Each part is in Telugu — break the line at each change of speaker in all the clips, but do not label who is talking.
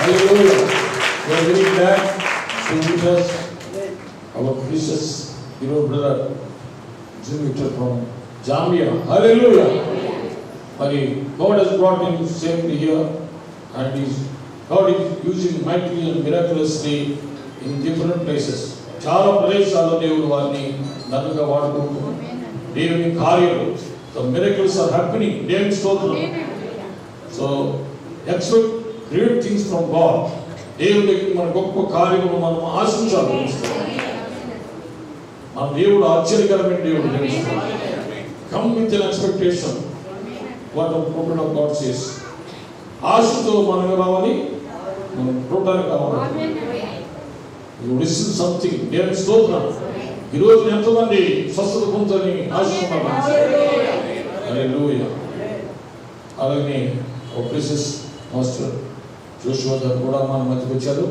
Hallelujah. We are very glad to meet us, our precious hero brother Jim Victor from Zambia. Hallelujah. God has brought him safely here, and God is using mightily and miraculously in different places. చాలా ప్రదేశాల్లో దేవుడు వారిని నన్నుగా వాడుకుంటున్నాడు. దేవుని కార్యాలు, the miracles are happening. దేవుని స్తోత్రం. So expect great things from God. దేవుడి దగ్గర మన గొప్ప కార్యములు మనం ఆశించాలి. మన దేవుడు ఆశ్చర్యకరమైన దేవుడు. Come with an expectation. What the prophet of God says. ఆశతో మనం రావాలి, మనం చూడడానికి కావాలి. You receive something. దేవుని స్తోత్రం. ఈరోజు ఎంతమంది స్వస్థత పొందాలని ఆశిస్తున్నారు? హల్లెలూయా. అలాగే ఒక ప్రీసియస్ మాస్టర్ జోషువా గారు కూడా మన మధ్యకు వచ్చారు.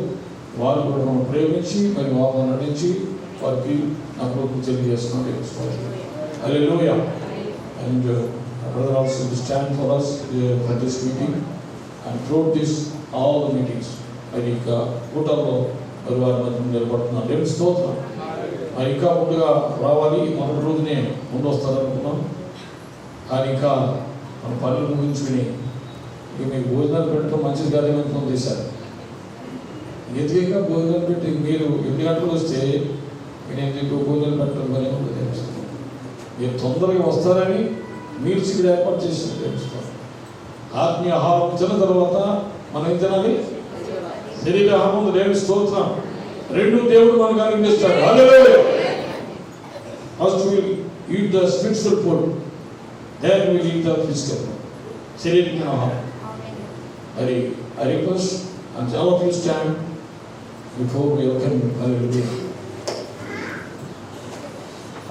వారు కూడా మనం ప్రేమించి మరి వారిని నటించి వారికి నా ప్రభుత్వం తెలియజేస్తున్నాను. హల్లెలూయా. And brother also to stand for us for this meeting and throughout this all the meetings. మరి ఇంకా కూటంలో మరి వారి మధ్య నిలబడుతున్నాను. దేవుని స్తోత్రం. మరి ఇంకా ముందుగా రావాలి, మొదటి రోజునే ముందు వస్తారనుకున్నాం. కానీ ఇంకా మన పనులు ముగించుకుని ఇక మీకు భోజనాలు పెట్టడం మంచిది కాదని అనుకుని చేశారు. ఎందుకంగా భోజనాలు పెట్టి మీరు 8 గంటలకు వస్తే నేను మీకు భోజనాలు పెట్టడం పని ఉంటుంది తెలుస్తుంది. మీరు తొందరగా వస్తారని మీరు ఇక్కడ ఏర్పాటు చేసిన తెలుసుకోవాలి. ఆత్మీయ ఆహారం తిన్న తర్వాత మనం ఏం తినాలి? శరీర ఆహారం, దేవుని స్తోత్రం. రెండు దేవుడు మనకు అనుగ్రహిస్తాడు. Hallelujah. First will eat the spiritual food, then will eat the physical food. శరీరమైన ఆహారం. మరి I request and all of you stand before we open. Hallelujah.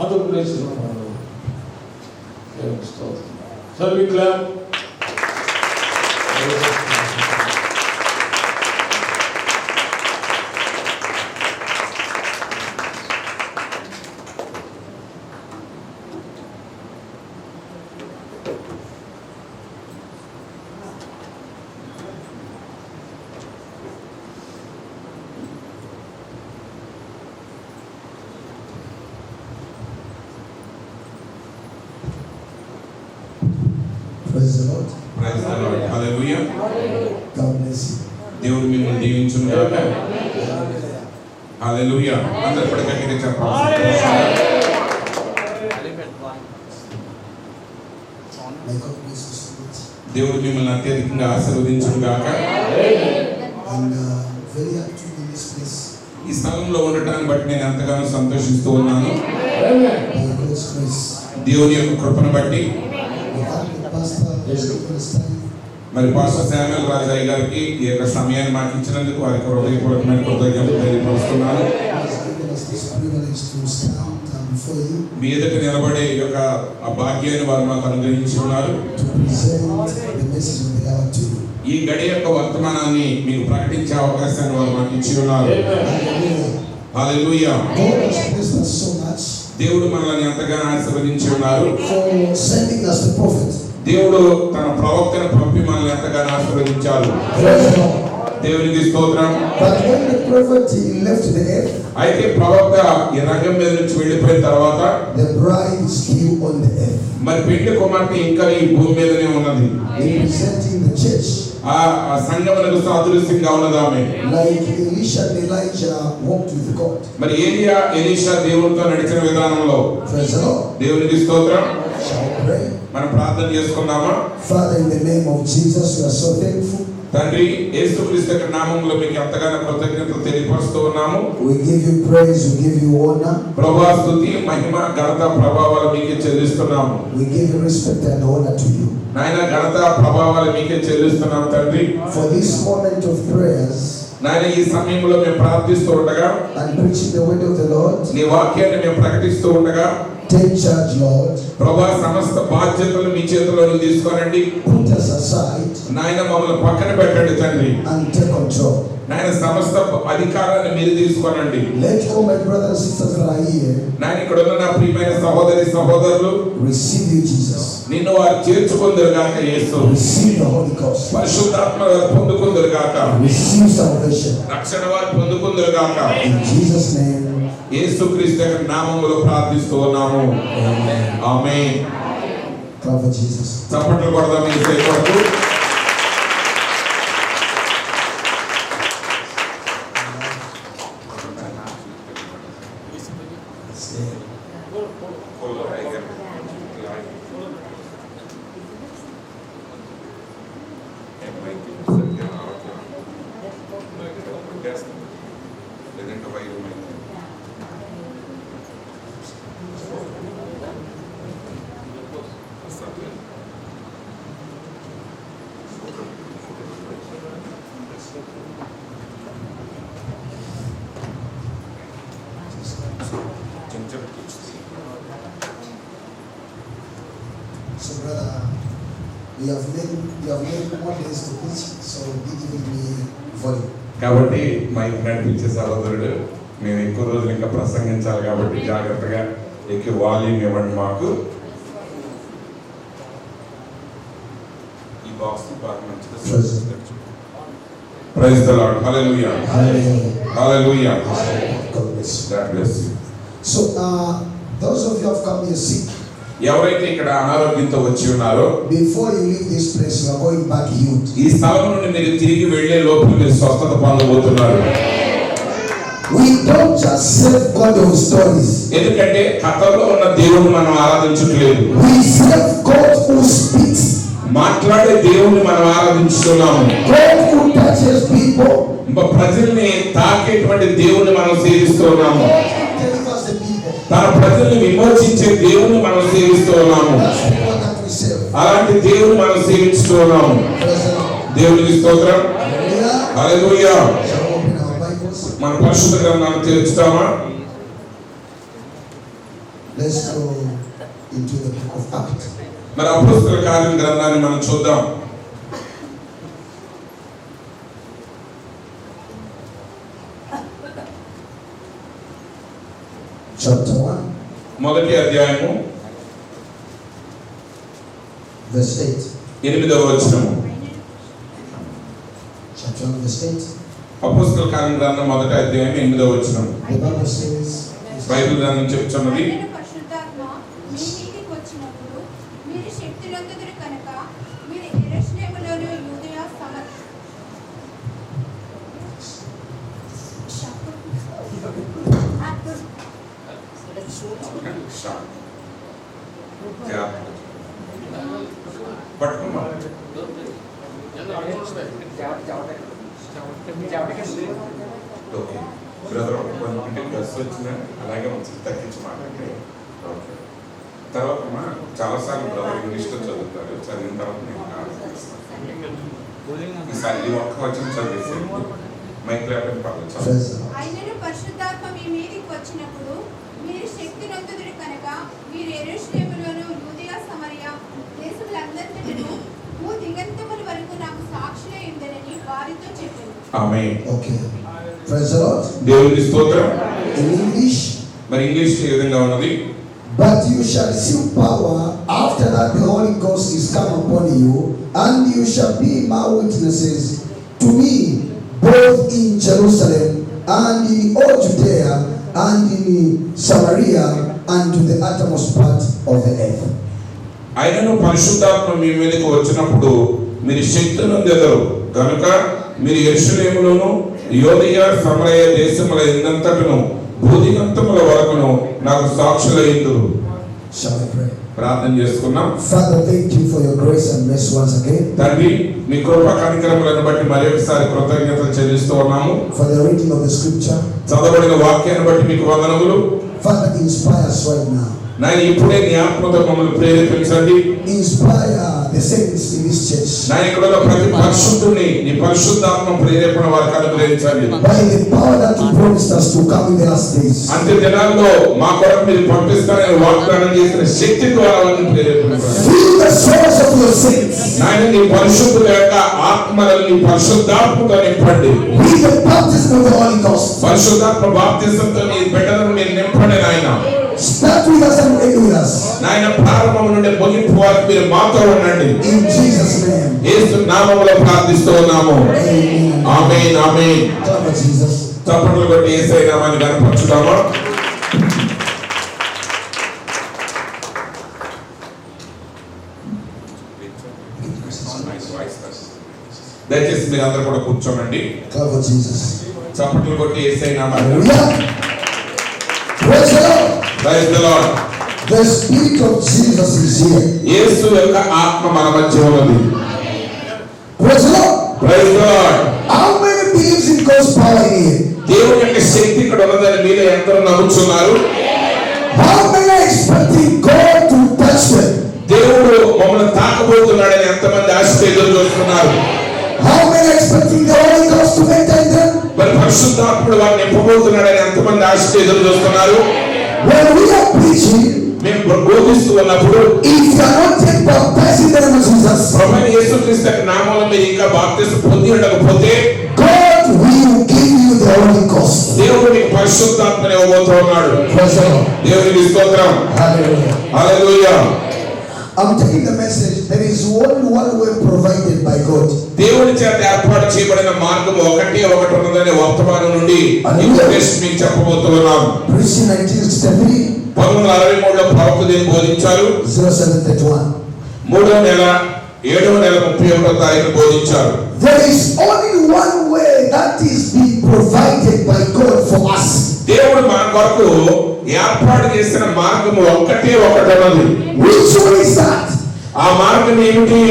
Other places of our Lord. Shall we clap?
Praise the Lord.
Praise the Lord. Hallelujah.
God bless you.
దేవుడు మిమ్మల్ని దీవించును గాక. హల్లెలూయా. అందరూ కూడా గట్టిగా చెప్పాలి.
May God bless you so much.
దేవుడు మిమ్మల్ని అత్యధికంగా ఆశీర్వదించును గాక.
And very happy in this place.
ఈ స్థలంలో ఉండటాన్ని బట్టి నేను ఎంతగానో సంతోషిస్తూ ఉన్నాను.
By God's grace.
దేవుని యొక్క కృపను బట్టి. మరి పాస్టర్ శామ్యూల్ రాజయ్య గారికి ఈ యొక్క సమయాన్ని మాకు ఇచ్చినందుకు వారికి హృదయపూర్వకమైన కృతజ్ఞతలు తెలియపరుస్తున్నాను. మీ ఎదుట నిలబడే యొక్క ఆ భాగ్యాన్ని వారు మాకు అనుగ్రహించి ఉన్నారు. ఈ గడి యొక్క వర్తమానాన్ని మీకు ప్రకటించే అవకాశాన్ని వారు మాకు ఇచ్చి ఉన్నారు. హల్లెలూయా. దేవుడు మనల్ని ఎంతగానో ఆశీర్వదించి ఉన్నారు. దేవుడు తన ప్రవక్తను పంపి మనల్ని ఎంతగానో ఆశీర్వదించారు. దేవునికి స్తోత్రం. అయితే ప్రవక్త ఈ రంగం మీద నుంచి వెళ్ళిపోయిన తర్వాత మరి పెళ్లి కుమార్తె ఇంకా ఈ భూమి మీదనే ఉన్నది. ఆ సంగమునకు సాదృశ్యంగా ఉన్నది ఆమె. మరి ఏలియా ఎలీషా దేవునితో నడిచిన విధానంలో. దేవునికి స్తోత్రం. మనం ప్రార్థన చేసుకుందామా?
Father, in the name of Jesus, we are so thankful.
తండ్రి యేసుక్రీస్తు యొక్క నామములో మీకు ఎంతగానో కృతజ్ఞతలు తెలియపరుస్తూ ఉన్నాము.
We give you praise, we give you honor.
ప్రభువా స్తుతి మహిమ ఘనత ప్రభావాలు మీకే చెల్లిస్తున్నాము.
We give you respect and honor to you.
నాయన ఘనత ప్రభావాలు మీకే చెల్లిస్తున్నాము తండ్రి.
For this moment of prayers,
నాయన ఈ సమయంలో మేము ప్రార్థిస్తూ ఉండగా
and preaching the word of the Lord,
నీ వాక్యాన్ని మేము ప్రకటిస్తూ ఉండగా
take charge, Lord.
ప్రభువా సమస్త బాధ్యతలు మీ చేతిలోకి తీసుకోనండి.
Put us aside
నాయన మమ్మల్ని పక్కన పెట్టండి తండ్రి.
and take control.
నాయన ఆయన సమస్త అధికారాన్ని మీరు తీసుకోనండి.
Let all my brothers and sisters that are here
నేను ఇక్కడ ఉన్న నా ప్రియమైన సహోదరి సహోదరులు
receive you, Jesus.
నిన్ను వారు చేర్చుకుందరు గాక. యేసు
Receive the Holy Ghost.
పరిశుద్ధాత్మ వారు పొందుకుందరు గాక.
Receive salvation.
రక్షణ వారు పొందుకుందరు గాక.
In Jesus' name.
యేసుక్రీస్తు యొక్క నామములో ప్రార్థిస్తూ ఉన్నాము. ఆమేన్.
Clap for Jesus.
చప్పట్లు కొడదాం యేసయ్య కొరకు.
So, brother, we have made more days to preach, so be giving me volume.
కాబట్టి మైక్ నడిపించే సహోదరుడు మేము ఎక్కువ రోజులు ఇంకా ప్రసంగించాలి కాబట్టి జాగ్రత్తగా ఎక్కువ వాల్యూమ్ ఇవ్వండి మాకు. ఈ బాక్స్ బాగా మంచిగా. Praise the Lord. Hallelujah. Hallelujah.
God bless you.
God bless you.
So, those of you who have come here sick,
ఎవరైతే ఇక్కడ అనారోగ్యంతో వచ్చి ఉన్నారో
before you leave this place, you are going back healed.
ఈ స్థలం నుండి మీరు తిరిగి వెళ్ళే లోపల మీరు స్వస్థత పొందబోతున్నారు.
We don't just serve God with stories.
ఎందుకంటే కథలో ఉన్న దేవుని మనం ఆరాధించట్లేదు.
We serve God who speaks.
మాట్లాడే దేవుని మనం ఆరాధించుతున్నాము.
God who touches people.
ప్రజల్ని తాకేటువంటి దేవుని మనం సేవిస్తున్నాము.
Delivers the people.
తన ప్రజల్ని విమోచించే దేవుని మనం సేవిస్తున్నాము.
That's the God that we serve.
అలాంటి దేవుని మనం సేవిస్తున్నాము.
Praise the Lord.
దేవునికి స్తోత్రం.
Hallelujah.
Hallelujah.
Shall we open our Bibles?
మన పరిశుద్ధ గ్రంథాన్ని తెరుచుతామా?
Let's go into the book of Acts.
మరి అపోస్తలుల కార్యం గ్రంథాన్ని మనం చూద్దాం.
Chapter 1,
మొదటి అధ్యాయము
verse 8.
8వ వచనము.
Chapter 1, verse 8.
అపోస్తలుల కార్యం గ్రంథం మొదటి అధ్యాయం 8వ వచనము.
The Bible says,
బైబిల్ గ్రంథం చెప్తున్నది,
ఆయన పరిశుద్ధాత్మ మీ మీదికి వచ్చినప్పుడు మీరు శక్తి నొందుదురు కనుక మీరు యెరూషలేములోను యూదయ
పట్టుకోమా. ఓకే బ్రదర్, కొంచెం బస్సు వచ్చిన అలాగే మంచి తగ్గించి మాట్లాడి. ఓకే తర్వాత చాలాసార్లు బ్రదర్ ఇంగ్లీష్లో చదువుతారు. చదివిన తర్వాత నేను ఈసారి ఈ ఒక్క వచ్చిన చదివేసి మైక్ లేకపోతే పర్లేదు.
praise the Lord.
ఆయనను పరిశుద్ధాత్మ మీ మీదికి వచ్చినప్పుడు మీరు శక్తి నొందుదురు కనుక మీరు యెరూషలేములోను యూదయ సమరయ దేశములందరిలోను దిగంతముల వరకు నాకు సాక్షులై ఉందనని వారితో చెప్పాను.
ఆమేన్.
Okay. Praise the Lord.
దేవునికి స్తోత్రం.
In English,
మరి ఇంగ్లీష్ ఏ విధంగా ఉన్నది?
but you shall receive power after that the Holy Ghost is come upon you, and you shall be my witnesses to me both in Jerusalem and in all Judea and in Samaria and to the uttermost part of the earth.
ఆయనను పరిశుద్ధాత్మ మీ మీదకి వచ్చినప్పుడు మీరు శక్తి నొందెదరు కనుక మీరు యెరూషలేములోను యూదయ సమరయ దేశముల ఎందంతటను భూదిగంతముల వరకును నాకు సాక్షులయ్యుందురు.
Shall we pray?
ప్రార్థన చేసుకున్నాం.
Father, thank you for your grace and mercy once again.
తండ్రి, మీ కృపా కనికరములను బట్టి మరొకసారి కృతజ్ఞతలు చెల్లిస్తూ ఉన్నాము.
For the reading of the scripture.
చదవబడిన వాక్యాన్ని బట్టి మీకు వందనములు.
Father, inspire us right now.
నాయన ఇప్పుడే నీ ఆత్మతో మమ్మల్ని ప్రేరేపించండి.
Inspire the saints in this church.
నాయన ఇక్కడ ఉన్న ప్రతి పరిశుద్ధుని నీ పరిశుద్ధాత్మ ప్రేరేపణ వారికి అనుగ్రహించండి.
By the power that you promised us to come in the last days.
అంత్య దినాల్లో మా కొరకు మీరు పంపిస్తారని వాగ్దానం చేసిన శక్తి ద్వారా వారిని ప్రేరేపించండి.
Fill the souls of your saints.
నాయన నీ పరిశుద్ధుల యొక్క
ఆత్మలని పరిశుద్ధాత్మతో నింపండి.
with the baptism of the Holy Ghost.
పరిశుద్ధాత్మ బాప్తిజంతో నీ బిడ్డలను మీరు నింపండి నాయన.
Start with us and end with us.
నాయన ప్రారంభం నుండి ముగింపు వరకు మీరు మాతో ఉండండి.
In Jesus' name.
యేసు నామములో ప్రార్థిస్తూ ఉన్నాము.
Amen.
Amen amen.
Clap for Jesus.
చప్పట్లు కొట్టి యేసయ్య నామాన్ని గణపరచుదామా. దయచేసి మీరు అందరూ కూడా కూర్చోండి.
Clap for Jesus.
చప్పట్లు కొట్టి యేసయ్య నామాన్ని.
Hallelujah. Praise the Lord.
Praise the Lord.
The Spirit of Jesus is here.
యేసు యొక్క ఆత్మ మన మధ్య ఉన్నది.
Praise the Lord.
Praise the Lord.
How many believes in God's power in here?
దేవుని యొక్క శక్తి ఇక్కడ ఉన్నదని మీలో ఎందరో నమ్ముతున్నారు?
How many are expecting God to touch them?
దేవుడు మమ్మల్ని తాకబోతున్నాడని ఎంతమంది ఆశతో ఎదురు చూస్తున్నారు?
How many are expecting the Holy Ghost to enter in them?
మరి పరిశుద్ధాత్ముడు వారిని నింపబోతున్నాడని ఎంతమంది ఆశతో ఎదురు చూస్తున్నారు?
When we are preaching,
మేము బోధిస్తూ ఉన్నప్పుడు
if you are not yet baptized in the name of Jesus,
ప్రభువైన యేసుక్రీస్తు యొక్క నామములో మీరు ఇంకా బాప్తిసం పొంది ఉండకపోతే
God will give you the Holy Ghost.
దేవుడు మీకు పరిశుద్ధాత్మని ఇవ్వబోతున్నాడు.
Praise the Lord.
దేవునికి స్తోత్రం.
Hallelujah.
Hallelujah.
I'm taking the message. There is only one way provided by God.
దేవుని చేత ఏర్పాటు చేయబడిన మార్గం ఒకటి ఉన్నదనే వర్తమానం నుండి ఈ ఉపదేశం మీకు చెప్పబోతున్నాం.
Preaching 1963,
1963లో ప్రవక్త దీన్ని బోధించారు.
0731.
3వ నెల 7వ నెల 31వ తారీఖున బోధించారు.
There is only one way that is being provided by God for us.
దేవుడు మన కొరకు ఏర్పాటు చేసిన మార్గం ఒకటి ఉన్నది.
Which one is that?
ఆ మార్గం ఏమిటి?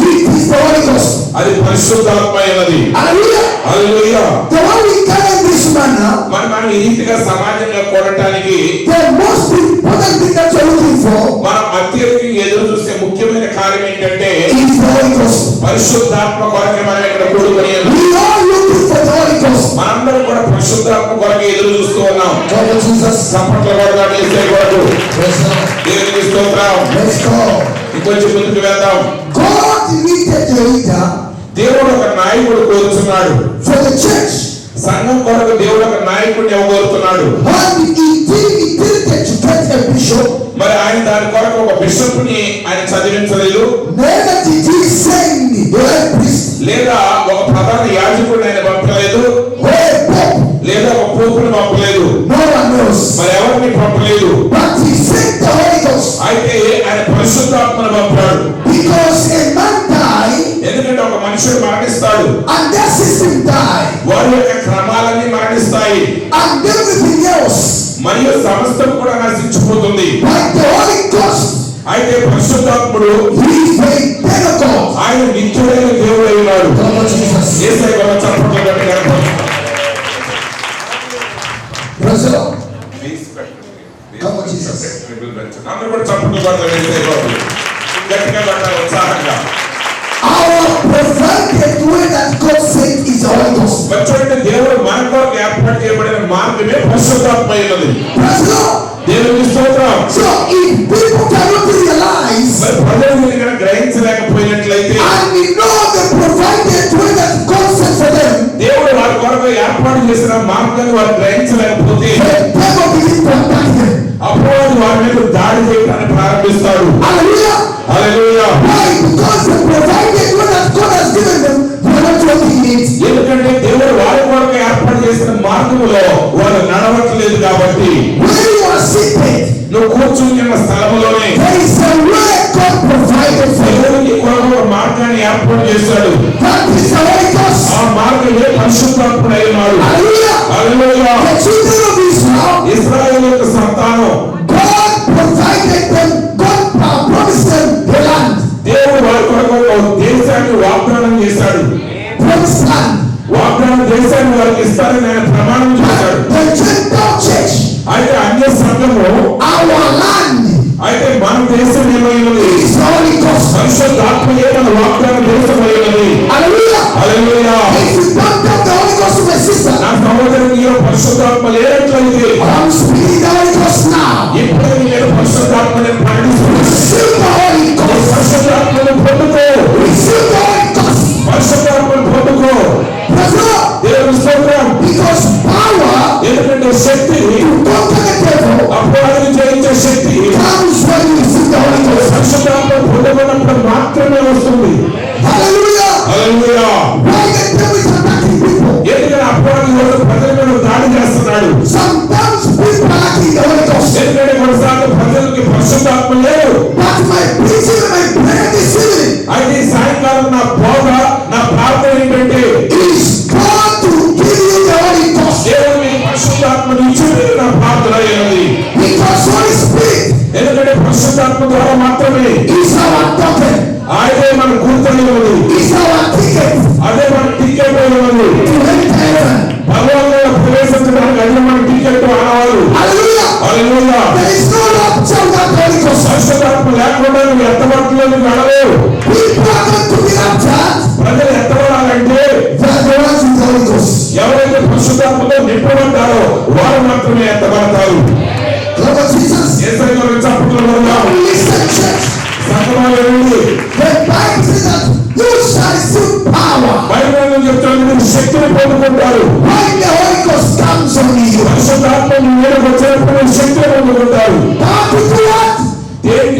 It is the Holy Ghost.
అది పరిశుద్ధాత్మ అయినది.
Hallelujah.
Hallelujah.
The one we can in this manner,
మనం ఈ రీతిగా సమాజంగా కూడటానికి
the most important thing that you're looking for
మనం అత్యధికంగా ఎదురు చూసే ముఖ్యమైన కార్యం ఏంటంటే
is the Holy Ghost.
పరిశుద్ధాత్మ కొరకే మనం ఇక్కడ కూడుకొని
We are looking for the Holy Ghost.
మనందరం కూడా పరిశుద్ధాత్మ కొరకే ఎదురు చూస్తూ ఉన్నాం.
God of Jesus.
చప్పట్లు కొడదాం యేసయ్య కొరకు.
Praise God.
దేవునికి స్తోత్రం.
Let's go.
ఇంకొంచెం ముందుకు వెళ్దాం.
God needed a leader
దేవుడు ఒక నాయకుడు కోరుతున్నాడు.
for the church.
సంఘం కొరకు దేవుడు ఒక నాయకుడిని ఇవ్వబోతున్నాడు.
And he didn't to get a bishop.
మరి ఆయన దాని కొరకు ఒక బిషప్ ని ఆయన చదివించలేదు.
Neither did he send the high priest
లేదా ఒక ప్రధాన యాజకుడిని ఆయన పంపలేదు.
or a pope.
లేదా ఒక పోపుని పంపలేదు.
No one knows.
మరి ఎవరిని పంపలేదు.
But he sent the Holy Ghost
అయితే ఆయన పరిశుద్ధాత్మను పంపాడు.
because a man died
ఎందుకంటే ఒక మనుషుడు మరణిస్తాడు.
and that system died
వారి యొక్క క్రమాలన్నీ మరణిస్తాయి.
and everything else.
మరియు సమస్తం కూడా నశించిపోతుంది.
But the Holy Ghost,
అయితే పరిశుద్ధాత్ముడు
he is a Pentecost.
ఆయన నిత్యుడైన దేవుడై ఉన్నాడు.
God of Jesus.
యేసయ్య కొరకు చప్పట్లు కొట్టి గణపరచు.
Praise the Lord.
Please పెట్టండి.
Come on, Jesus.
అందరూ కూడా చప్పట్లు కొడతారు యేసయ్య కొరకు. గట్టిగా కొట్టాలి ఉత్సాహంగా.
Our provided way that God sent is the Holy Ghost.
మరి చూడండి, దేవుడు మన కొరకు ఏర్పాటు చేయబడిన మార్గమే పరిశుద్ధాత్మ అయినది.
Praise the Lord.
దేవునికి స్తోత్రం.
So if people cannot realize
మరి ప్రజలు దీన్ని గ్రహించలేకపోయినట్లయితే
and we know the provided way that God sent for them,
దేవుడు వారి కొరకు ఏర్పాటు చేసిన మార్గాన్ని వారు గ్రహించలేకపోతే
the devil begins to attack them.
అపవాది వారి మీద దాడి చేయడానికి ప్రారంభిస్తాడు.
Hallelujah.
Hallelujah.
Why? Because the provided way that God has given them, they are not walking in it.
ఎందుకంటే దేవుడు వారి కొరకు ఏర్పాటు చేసిన మార్గంలో వారు నడవట్లేదు కాబట్టి.
Where you are seated,
నువ్వు కూర్చున్న స్థలములోనే
there is a way God provided for you.
దేవుడు నీ కొరకు ఒక మార్గాన్ని ఏర్పాటు చేశాడు.
That is the Holy Ghost.
ఆ మార్గమే పరిశుద్ధాత్ముడై ఉన్నాడు.
Hallelujah.
Hallelujah.
The children of Israel,
ఇశ్రాయేలు యొక్క సంతానం
God provided them, God promised them the land.
దేవుడు వారి కొరకు ఒక దేశాన్ని వాగ్దానం చేశాడు.
Promised land.
వాగ్దానం దేశాన్ని వారికి ఇస్తారని ఆయన ప్రమాణం చేశాడు.
The Gentile church,
అయితే అన్య సంఘము
our land
అయితే మన దేశం ఏమైనది?
is the Holy Ghost.
పరిశుద్ధాత్మయే మన వాగ్దాన దేశమైనది.
Hallelujah.
Hallelujah.
If you don't have the Holy Ghost, my sister,
నా సహోదరుని నీలో పరిశుద్ధాత్మ లేనట్లయితే
I'm speaking the Holy Ghost now.
ఇప్పుడు నేను పరిశుద్ధాత్మని ప్రకటిస్తున్నాను.
Receive the Holy Ghost.
పరిశుద్ధాత్మను పొందుకో.
Receive the Holy Ghost.
పరిశుద్ధ శక్తి,
to conquer the devil,
అపవాదిని జయించే శక్తి
comes when you receive the Holy Ghost.
పరిశుద్ధాత్మ పొందబడినప్పుడు మాత్రమే వస్తుంది.
Hallelujah.
Hallelujah.
Why the devil is attacking people?
ఎందుకంటే అపవాది ఈరోజు ప్రజల మీద దాడి చేస్తున్నాడు.
Sometimes people are lacking the Holy Ghost.
ఎందుకంటే కొన్నిసార్లు ప్రజలకి పరిశుద్ధాత్మ లేదు.
But my preaching and my prayer this evening
అయితే ఈ సాయంకాలం నా బోధ, నా ప్రార్థన ఏంటంటే
is God to give you the Holy Ghost.
దేవుడు మీకు పరిశుద్ధాత్మను ఇచ్చింది నా ప్రార్థన అయ్యింది.
Because Holy Spirit
ఎందుకంటే పరిశుద్ధాత్మ ద్వారా మాత్రమే
is our token,
ఆయనే మన గుర్తయినది,
is our ticket
అదే మన టికెట్ అయినది.
to enter heaven.
భగవంతుడు ప్రవేశించడానికి అది మన టికెట్ ఆనవాళ్ళు.
Hallelujah.
Hallelujah.
There is no rapture without the Holy Ghost.
పరిశుద్ధాత్మ లేకుండా నువ్వు ఎత్తబడలేదు వెళ్ళలేవు.
People are going to be raptured.
ప్రజలు ఎత్తబడాలంటే
They are the ones with the Holy Ghost.
ఎవరైతే పరిశుద్ధాత్మతో నింపబడ్డారో వారు మాత్రమే ఎత్తబడతారు.
Lord of Jesus.
యేసయ్య గారి చప్పట్లు కొడదాం.
Listen, church.
సంగమాలు వినండి.
The Bible says that you shall receive power
Bible చెప్తుంది మీరు శక్తిని పొందుకుంటారు.
when the Holy Ghost comes on you.
పరిశుద్ధాత్మ మీ మీదకి వచ్చినప్పుడు మీరు శక్తిని పొందుకుంటారు.
How to do what?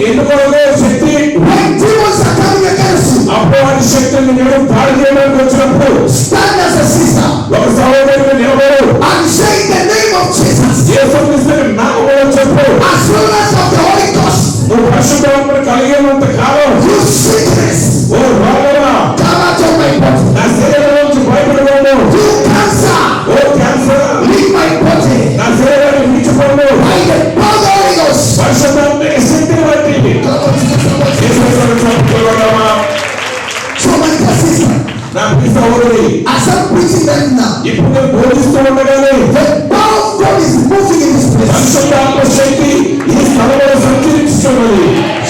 ఎందుకో శక్తి
When demons are coming against you,
అపవాది శక్తిని నేను దాడి చేయడానికి వచ్చినప్పుడు
stand as a sister
ఒక సహోదరుని నిలబడు.
and say the name of Jesus.
యేసుక్రీస్తుని నామములో చెప్పు.
As well as of the Holy Ghost,
నువ్వు పరిశుద్ధాత్మను కలిగినంత కాలం
you sickness,
oh రోగమా
come out of my body.
నా శరీరం నుంచి బయటపడను.
You cancer,
ఓ క్యాన్సర్
leave my body.
నా శరీరాన్ని విడిచిపోను.
By the power of the Holy Ghost.
పరిశుద్ధాత్మ శక్తిని బట్టి యేసయ్య గారి చప్పట్లు కొడదామా?
So many persons.
నా ప్రియ సహోదరి,
As I'm preaching right now,
ఇప్పుడు నేను బోధిస్తూ ఉండగానే
the power of God is moving in this place.
పరిశుద్ధాత్మ శక్తి ఈ స్థలంలో సంచరిస్తున్నది.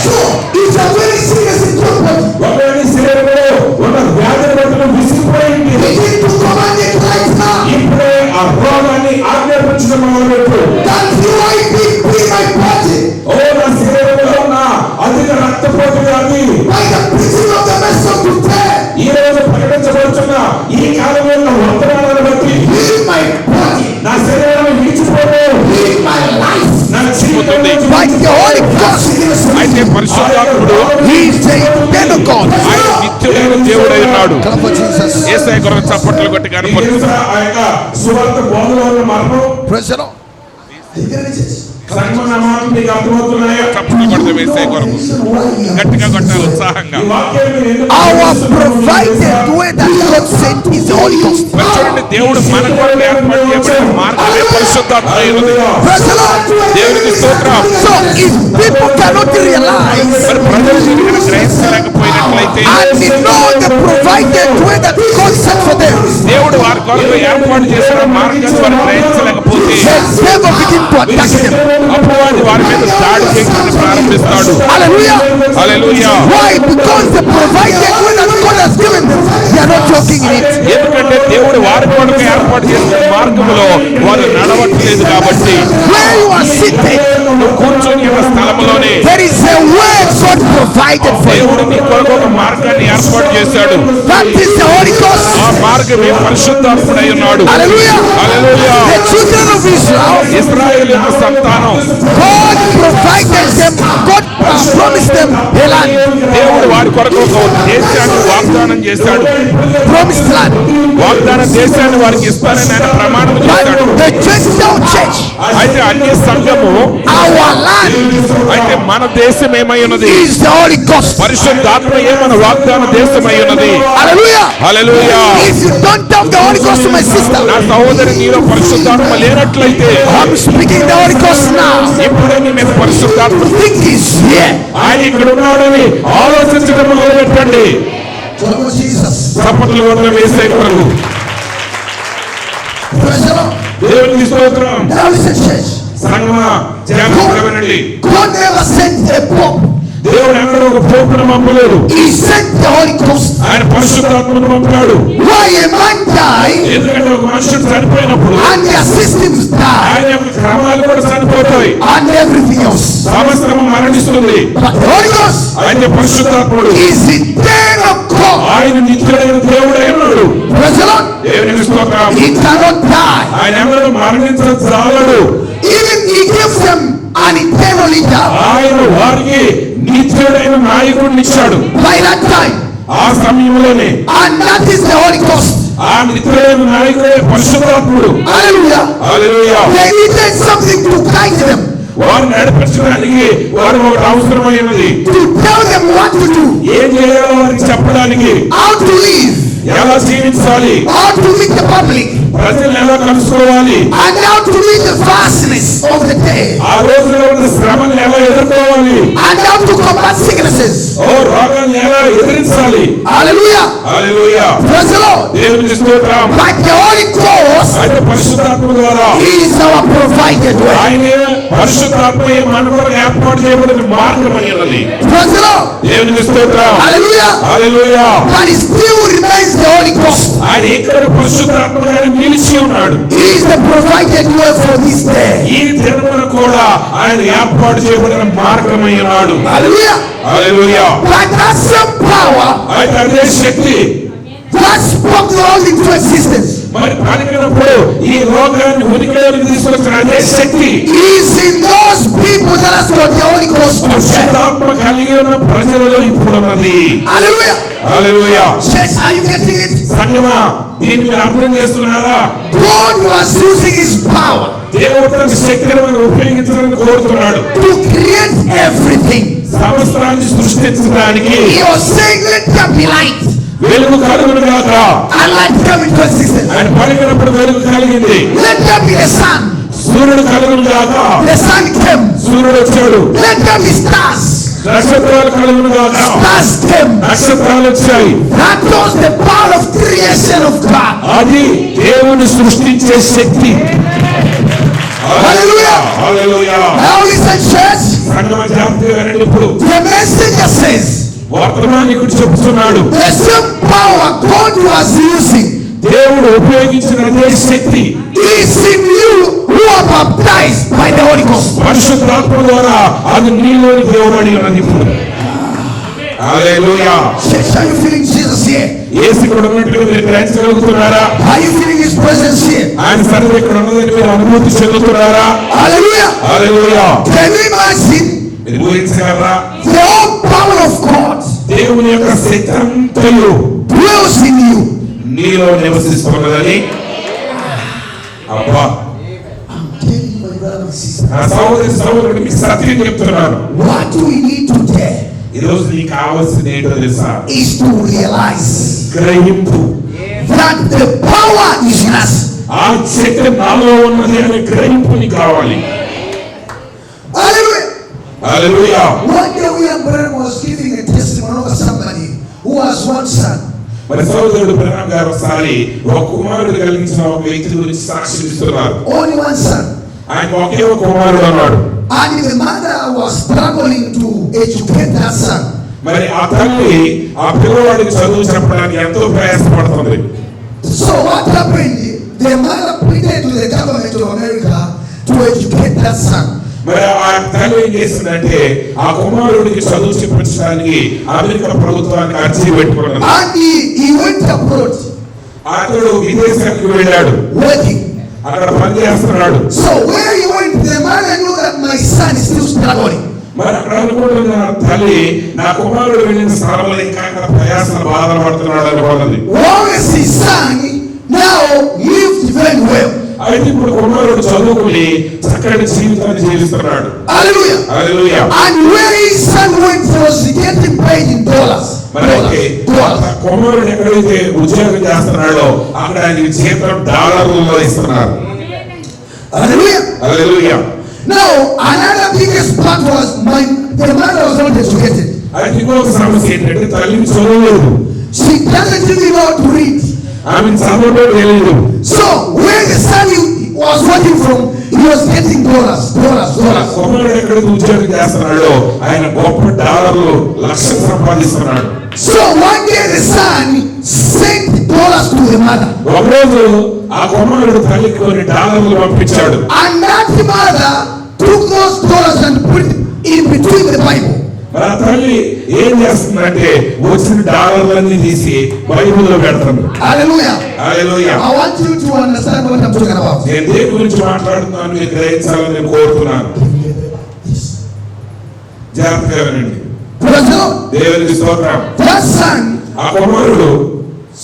So, if you are very serious in your body,
ఒకవేళ నీ శరీరంలో ఉన్న వ్యాధిని బట్టి నువ్వు విసిగిపోయింది,
begin to command it right now.
ఇప్పుడే ఆ రోగాన్ని ఆజ్ఞాపించడం మొదలుపెట్టు.
That you might be my body.
ఓ నా శరీరంలో ఉన్న అధిక రక్తపోటు వ్యాధి
By the preaching of the message of today,
ఈ రోజు ప్రకటించబడుతున్న ఈ కాలం యొక్క వర్తమానాన్ని బట్టి
leave my body,
నా శరీరాన్ని విడిచిపోను.
leave my life.
నా జీవితాన్ని
By the Holy Ghost.
అయితే పరిశుద్ధాత్ముడు
He is the eternal God.
ఆయన నిత్యమైన దేవుడై ఉన్నాడు.
Clap for Jesus.
యేసయ్య కొరకు చప్పట్లు కొట్టి
నీకు
కనపడుతుంది.
తెలుసా ఆ యొక్క సువార్త బోధలో ఉన్న మర్మం?
Praise the Lord.
సంగమ నా మాటలు మీకు అర్థమవుతున్నాయా?
చప్పట్లు కొడితే యేసయ్య కొరకు గట్టిగా కొట్టాలి ఉత్సాహంగా.
ఈ వాక్యాన్ని మీరు ఎందుకు
Our
విశ్వసిస్తున్నారు?
provided way that God sent is the Holy Ghost.
మరి చూడండి, దేవుడు మన కొరకు ఏర్పాటు చేయబడిన మార్గమే పరిశుద్ధాత్మ అయినది.
Praise the Lord.
దేవునికి స్తోత్రం.
So if people cannot realize
మరి ప్రజలు దీనిని గ్రహించలేకపోయినట్లయితే
and they know the provided way that God set for them,
దేవుడు వారి కొరకు ఏర్పాటు చేసిన మార్గాన్ని వారు గ్రహించలేకపోతే
the devil begin to attack them.
అపవాది వారి మీద దాడి చేయడానికి ప్రారంభిస్తాడు.
Hallelujah.
Hallelujah.
Why? Because the provided way that God has given them, they are not walking in it.
ఎందుకంటే దేవుడు వారి కొరకు ఏర్పాటు చేసిన మార్గంలో వారు నడవట్లేదు కాబట్టి
Where you are sitting,
నువ్వు కూర్చొని ఉన్న స్థలంలోనే
there is a way God provided for you.
దేవుడు నీ కొరకు ఒక మార్గాన్ని ఏర్పాటు చేశాడు.
That is the Holy Ghost.
ఆ మార్గమే పరిశుద్ధాత్ముడై ఉన్నాడు.
Hallelujah.
Hallelujah.
The children of Israel,
ఇశ్రాయేలు యొక్క సంతానం
God provided them, God promised them a land,
దేవుడు వారి కొరకు ఒక దేశాన్ని వాగ్దానం చేశాడు.
promised land.
వాగ్దాన దేశాన్ని వారికి ఇస్తానని ఆయన ప్రమాణం
But
చేశాడు.
the Gentile church,
అయితే అన్య సంఘము
our land,
అయితే మన దేశం ఏమై ఉన్నది?
is the Holy Ghost.
పరిశుద్ధాత్మయే మన వాగ్దాన దేశమై ఉన్నది.
Hallelujah.
Hallelujah.
If you don't have the Holy Ghost, my sister,
నా సహోదరి నీలో పరిశుద్ధాత్మ లేనట్లయితే
I'm speaking the Holy Ghost now.
ఇప్పుడే నీ మీద పరిశుద్ధాత్మ
Think is here.
ఆయన ఇక్కడ ఉన్నాడని ఆలోచించడం మొదలుపెట్టండి.
Lord of Jesus.
చప్పట్లు కొట్టడం యేసయ్య కొరకు.
Praise the Lord.
దేవునికి స్తోత్రం.
Now listen, church.
సంగమా జాగ్రత్తగా వినండి.
God never sent a pope.
దేవుడు ఎక్కడ ఒక పోపును పంపలేదు.
He sent the Holy Ghost.
ఆయన పరిశుద్ధాత్మను పంపాడు.
Why a man died
ఎందుకంటే ఒక మనుషుడు చనిపోయినప్పుడు
and their systems died
ఆయన యొక్క క్రమాలు కూడా చనిపోతాయి,
and everything else.
సమస్తము మరణిస్తుంది.
But the Holy Ghost
అయితే పరిశుద్ధాత్ముడు
is the eternal God.
ఆయన నిత్యుడైన దేవుడై ఉన్నాడు.
Praise the Lord.
దేవునికి స్తోత్రం.
He cannot die.
ఆయన ఎవరు మరణించజాలడు.
Even he gives them an eternal leader.
ఆయన వారికి నిత్యుడైన నాయకుడిని ఇచ్చాడు.
By that time,
ఆ సమయంలోనే
and that is the Holy Ghost.
ఆ నిత్యుడైన నాయకుడే పరిశుద్ధాత్ముడు.
Hallelujah.
Hallelujah.
They needed something to guide them,
వారు నడిపించడానికి వారు ఒకటి అవసరమైనది.
to tell them what to do,
ఏం చేయాలో వారికి చెప్పడానికి,
how to live,
ఎలా జీవించాలి,
how to meet the public,
ప్రజలు ఎలా కలుసుకోవాలి,
and how to meet the vastness of the day,
ఆ రోజులో ఉన్న శ్రమను ఎలా ఎదుర్కోవాలి,
and how to combat sicknesses.
ఓ రోగాన్ని ఎలా ఎదిరించాలి.
Hallelujah.
Hallelujah.
Praise the Lord.
దేవునికి స్తోత్రం.
But the Holy Ghost
అయితే పరిశుద్ధాత్మ ద్వారా
is our provided way.
ఆయనే పరిశుద్ధాత్మ మన కొరకు ఏర్పాటు చేయబడిన మార్గం అని ఉన్నది.
Praise the Lord.
దేవునికి స్తోత్రం.
Hallelujah.
Hallelujah.
But it still remains the Holy Ghost.
ఆయన ఇక్కడ పరిశుద్ధాత్మగా నిలిచి ఉన్నాడు.
He is the provided way for this day.
ఈ దినమున కూడా ఆయన ఏర్పాటు చేయబడిన మార్గమై ఉన్నాడు.
Hallelujah.
Hallelujah.
But that same power
అయితే అదే శక్తి
that spoke the world into existence
మరి పలికినప్పుడు ఈ లోకాన్ని ఉనికిలోకి తీసుకొచ్చిన అదే శక్తి
is in those people that has got the Holy Ghost.
పరిశుద్ధాత్మ కలిగి ఉన్న ప్రజలలో ఇప్పుడు ఉన్నది.
Hallelujah.
Hallelujah.
Church, are you getting it?
సంగమా, దీన్ని మీరు అర్థం చేస్తున్నారా?
God was using his power
దేవుడు తన శక్తిని మనం ఉపయోగించాలని కోరుతున్నాడు.
to create everything.
సమస్తాన్ని సృష్టించడానికి
He was saying, let there be light.
వెలుగు కలుగును గాక.
And light came into existence.
ఆయన పలికినప్పుడు వెలుగు కలిగింది.
Let there be the sun.
సూర్యుడు కలుగును గాక.
The sun came.
సూర్యుడు వచ్చాడు.
Let there be stars.
నక్షత్రాలు కలుగును గాక.
Stars came.
నక్షత్రాలు వచ్చాయి.
That was the power of creation of God.
అది దేవుని సృష్టించే శక్తి.
Hallelujah.
హల్లెలూయా.
Now listen, church.
సంగమ జాగ్రత్తగా వినండి. ఇప్పుడు
The messenger says,
వర్తమానికుడు చెప్తున్నాడు,
the same power God was using
దేవుడు ఉపయోగించిన అదే శక్తి
is in you who are baptized by the Holy Ghost.
పరిశుద్ధాత్మ ద్వారా అది నీలోని దేవుడని ఉన్నది. ఇప్పుడు హల్లెలూయా.
Church, are you feeling Jesus here?
యేసు ఇక్కడ ఉన్నట్టుగా మీరు గ్రహించగలుగుతున్నారా?
Are you feeling his presence here?
ఆయన సన్నిధి ఇక్కడ ఉన్నదని మీరు అనుభూతి చెందుతున్నారా?
Hallelujah.
Hallelujah.
Can you imagine
మీరు ఊహించగలరా?
the whole power of God
దేవుని యొక్క శక్తి అంతయు
dwells in you?
నీలో నివసిస్తున్నదని. అబ్బా,
I'm telling you, my brother and sister,
నా సహోదరుడు మీకు సత్యం చెప్తున్నాను.
what we need today
ఈ రోజు నీకు కావాల్సింది ఏంటో తెలుసా?
is to realize
గ్రహింపు.
that the power is in us.
ఆ శక్తి నాలో ఉన్నది అనే గ్రహింపు నీకు కావాలి.
Hallelujah.
Hallelujah.
One day William Branham was giving a testimony of somebody who has one son.
మరి సహోదరుడు బ్రహ్మ గారు ఒకసారి ఒక కుమారుడు కలిగించిన ఒక వ్యక్తి గురించి సాక్ష్యం ఇస్తున్నారు.
Only one son.
ఆయనకు ఒకే ఒక కుమారుడు అన్నాడు.
And the mother was struggling to educate that son.
మరి ఆ తల్లి ఆ పిల్లవాడికి చదువు చెప్పడానికి ఎంతో ప్రయాసపడుతుంది.
So what happened? The mother pleaded to the government of America to educate that son.
మరి ఆ తల్లి ఏం చేసిందంటే ఆ కుమారుడికి చదువు చెప్పించడానికి అమెరికా ప్రభుత్వానికి అర్జీ పెట్టుకున్నది.
And he went abroad
అతడు విదేశానికి వెళ్ళాడు,
working.
అక్కడ పని చేస్తున్నాడు.
So where he went, the mother knew that my son is still struggling.
మరి అక్కడ అనుకుంటున్న తల్లి నా కుమారుడు వెళ్ళిన స్థలంలో ఇంకా ప్రయాసన బాధలు పడుతున్నాడు అనుకున్నది.
Whereas his son now lived very well.
అయితే ఇప్పుడు కుమారుడు చదువుకుని చక్కటి జీవితాన్ని జీవిస్తున్నాడు.
Hallelujah.
Hallelujah.
And where his son went, he was getting paid in dollars.
మరి కుమారుడు ఎక్కడైతే ఉద్యోగం చేస్తున్నాడో అక్కడ ఆయనకి జీతం డాలర్లలో ఇస్తున్నారు.
Hallelujah.
Hallelujah.
Now another biggest part was the mother was not educated.
అయితే ఇంకొక సమస్య ఏంటంటే తల్లికి చదువు లేదు.
She doesn't even know how to read.
ఆమె చదవడం తెలియదు.
So where the son was working from, he was getting dollars.
కుమారుడు ఎక్కడైతే ఉద్యోగం చేస్తున్నాడో ఆయన గొప్ప డాలర్లు లక్షలు సంపాదిస్తున్నాడు.
So one day the son sent dollars to the mother.
ఒకరోజు ఆ కుమారుడు తల్లికి కొన్ని డాలర్లు పంపించాడు.
And that mother took those dollars and put it in between the Bible.
మరి ఆ తల్లి ఏం చేస్తుందంటే వచ్చిన డాలర్లన్నీ తీసి బైబిల్లో పెడుతుంది.
Hallelujah.
Hallelujah.
I want you to understand what I'm talking about.
నేను దేని గురించి మాట్లాడుతున్నాను మీరు గ్రహించాలని నేను కోరుతున్నాను. జాగ్రత్తగా వినండి.
Praise the Lord.
దేవునికి స్తోత్రం.
That son
ఆ కుమారుడు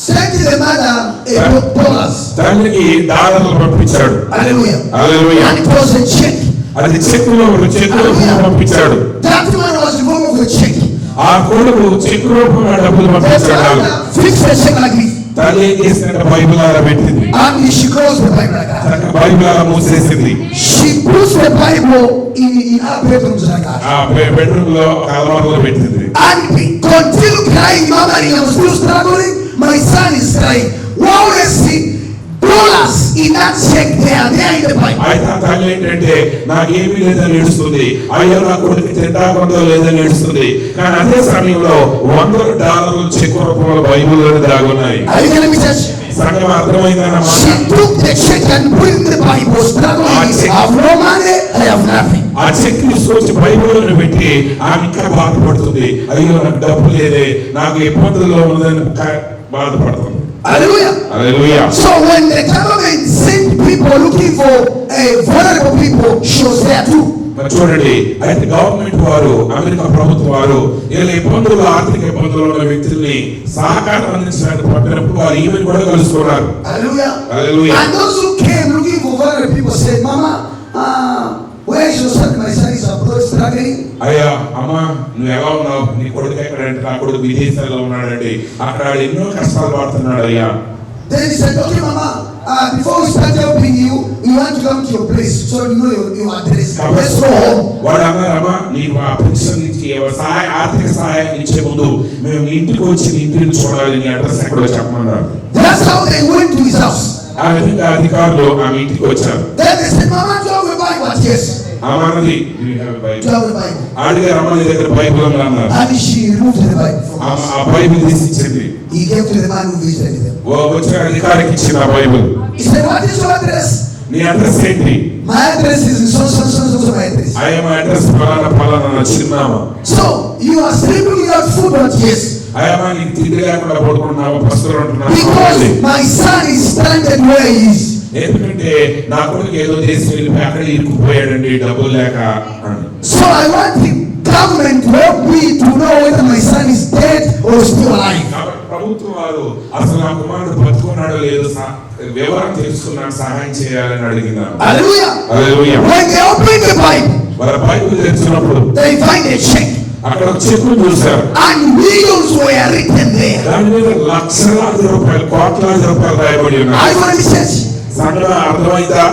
sent the mother $8.
తల్లికి డాలర్లు పంపించాడు.
Hallelujah.
Hallelujah.
And it was a check.
అది చెక్కులో పంపించాడు.
That man was the form of a check.
ఆ కొడుకు చెక్కు రూపంలో డబ్బులు
The
పంపించాడు.
mother fixed the check like this.
తల్లి ఏం చేసిందంటే బైబిల్ అలా పెట్టింది.
And she closed the Bible like that.
చక్కగా బైబిల్ అలా మూసేసింది.
She puts the Bible in her bedroom like that.
ఆ బెడ్రూమ్ లో అలమారులో పెట్టింది.
And continue crying, Mama, I'm still struggling. My son is crying. Wow, let's see. $. In that check there in the Bible.
అయితే ఆ తల్లి ఏంటంటే నాకేమీ లేదని ఏడుస్తుంది. అయ్యో నా కొడుకు తింటాకొందో లేదని ఏడుస్తుంది. కానీ అదే సమయంలో $100 చెక్కు రూపంలో బైబిల్లో దాగున్నాయి.
Are you getting me, church?
సంగం అర్థమైందన్నమాట.
She took the check and put it in the Bible. Struggling. I have no money. I have nothing.
ఆ చెక్ తీసుకొచ్చి బైబిల్లో పెట్టి ఆమె ఇంకా బాధపడుతుంది. అయ్యో నాకు డబ్బు లేదే, నాకు ఇబ్బందుల్లో ఉందని బాధపడుతుంది.
Hallelujah.
Hallelujah.
So when the government sent people looking for vulnerable people, she was there too.
మరి చూడండి, అయితే గవర్నమెంట్ వారు, అమెరికా ప్రభుత్వం వారు ఇలా ఇబ్బందులు, ఆర్థిక ఇబ్బందులు ఉన్న వ్యక్తుల్ని సహకారం అందించడానికి పంపినప్పుడు వారు ఈమెను కూడా కలుసుకున్నారు.
Hallelujah.
Hallelujah.
And those who came looking for vulnerable people said, Mama, where is your son? My son is abroad struggling.
అయ్యా అమ్మా నువ్వు ఎలా ఉన్నావు, నీ కొడుకు ఎక్కడంటే నా కొడుకు విదేశాల్లో ఉన్నాడండి, అక్కడ ఎన్నో కష్టాలు పడుతున్నాడు అయ్యా.
Then he said, okay, Mama, before we start helping you, we want to come to your place so you know your address. Let's go home.
వాడు అన్నారమ్మా నీకు ఆ పెన్షన్ నుంచి ఆర్థిక సహాయం ఇచ్చే ముందు మేము నీ ఇంటికి వచ్చి నీ ఇంటిని చూడాలి, నీ అడ్రస్ ఎక్కడో చెప్పమన్నారు.
That's how they went to his house.
ఆ విధంగా అధికారులు ఆమె ఇంటికి వచ్చారు.
Then they said, Mama, do you have a Bible? Yes.
అమ్మన్నది
Do you have a Bible?
అడిగారు, అమ్మ నీ దగ్గర బైబిల్ ఉందా అన్నారు.
And she removed the Bible from us.
ఆ బైబిల్ తీసి ఇచ్చింది.
He gave to the man who visited them.
వచ్చిన అధికారికి ఇచ్చిన ఆ Bible.
He said, what is your address?
నీ అడ్రస్ ఏంటి?
My address is so my address.
అయ్యా మా అడ్రస్ ఫలానా నా చిరునామా.
So you are sleeping without food, but yes.
అయ్యా నీకు తిండి లేకుండా పడుకుంటున్నావు, పస్తులు ఉంటున్నావు.
Because my son is stranded where he is.
ఎందుకంటే నా కొడుకు ఏదో చేసి వెళ్ళిపోయి అక్కడ ఇరుక్కుపోయాడండి డబ్బులు లేక అని.
So I want the government to help me to know whether my son is dead or still alive.
కాబట్టి ప్రభుత్వం వారు అసలు నా కుమారుడు బతుకున్నాడో లేదో వివరం తెలుసుకున్నాను, సహాయం చేయాలని అడిగినాను.
Hallelujah.
Hallelujah.
When they open the Bible,
వాళ్ళ బైబిల్ తెరిచినప్పుడు
they find a check
అక్కడ చెక్కులు చూశారు.
and millions were written there.
దాని మీద లక్షలాది రూపాయలు, కోట్లాది రూపాయలు రాయబడి
I
ఉన్నాయి.
want to say,
సంగతి అర్థమైందా?